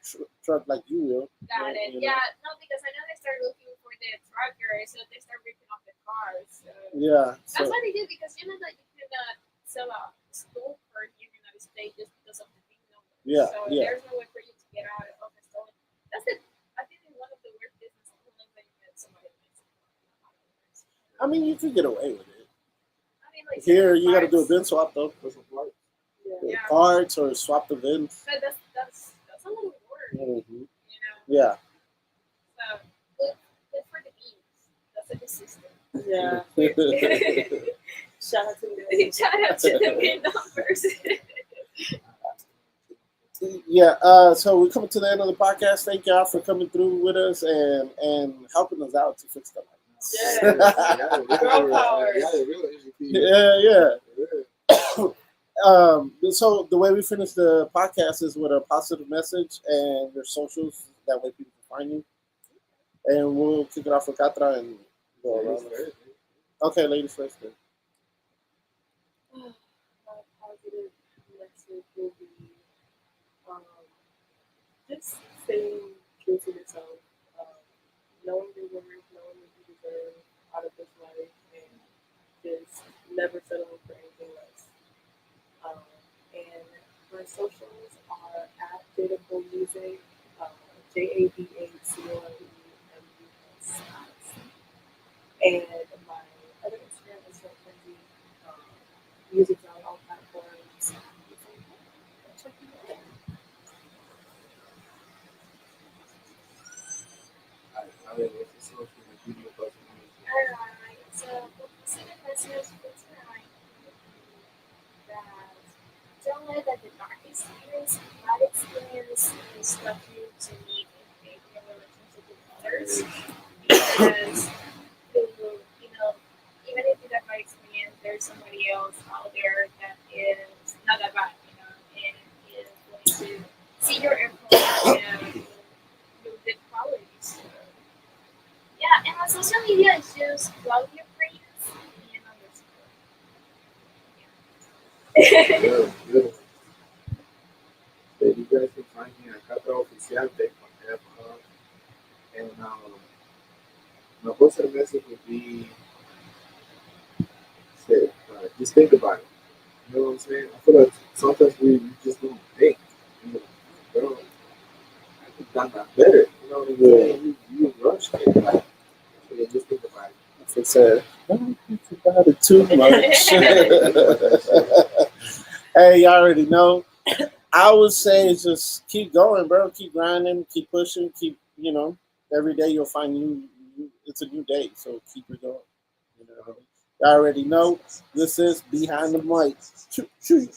truck like you will. Got it. You know? Yeah, no, because I know they start looking for the truckers, so they start ripping off the cars. So. Yeah. That's So, what they do because you know that you cannot sell a stolen car here in the United States just because of the big number. Yeah, So yeah. there's no way for you to get out of a stolen. That's it. I think it's one of the worst businesses when you met somebody in Mexico. I mean, you could get away with it. I mean, like Here, you got to do a parts. VIN swap, though. For some flights. Yeah. Yeah. Parts or swap the VINs. But that's a little work, Mm-hmm. you know. Yeah. So good for the beans. That's a good system. Yeah. Shout out to the Shout out to the bean numbers. Yeah, so we're coming to the end of the podcast. Thank y'all for coming through with us and helping us out to fix stuff. Girl power. Yeah. So the way we finish the podcast is with a positive message and your socials. That way people can find you. And we'll kick it off with Catra and go around. Okay, ladies first. Then. My positive message will be just staying true to yourself, knowing your worth, knowing what you deserve out of this life, and just never settling for anything less. And my socials are at Jada Music, JADACOLEMUS. And my other Instagram is Frenzy. Music's on all platforms. Check it out. Alright, so the positive message for tonight that don't let that the dark experience, bad experience, stop you to meet and make a relationship with others. Because you know, even if you have bad experience, there's somebody else out there that is not that bad, you know, and is going to see your effort and your good qualities. So, yeah, and on social media, it's just love your friends and underscore. Good. You guys can find me at Catra Oficial Tech on F. And my positive message would be just think about it. You know what I'm saying? I feel like sometimes we just don't think. You know, bro, I could have done that better. You know what I'm saying? You rush it. Like, so yeah, just think about it. Like I said, don't think about it too much. Hey, you already know. I would say just keep going, bro. Keep grinding, keep pushing, every day you'll find it's a new day, so keep it going. You know what I mean? You already know this is Behind the Mic. Choo, choo.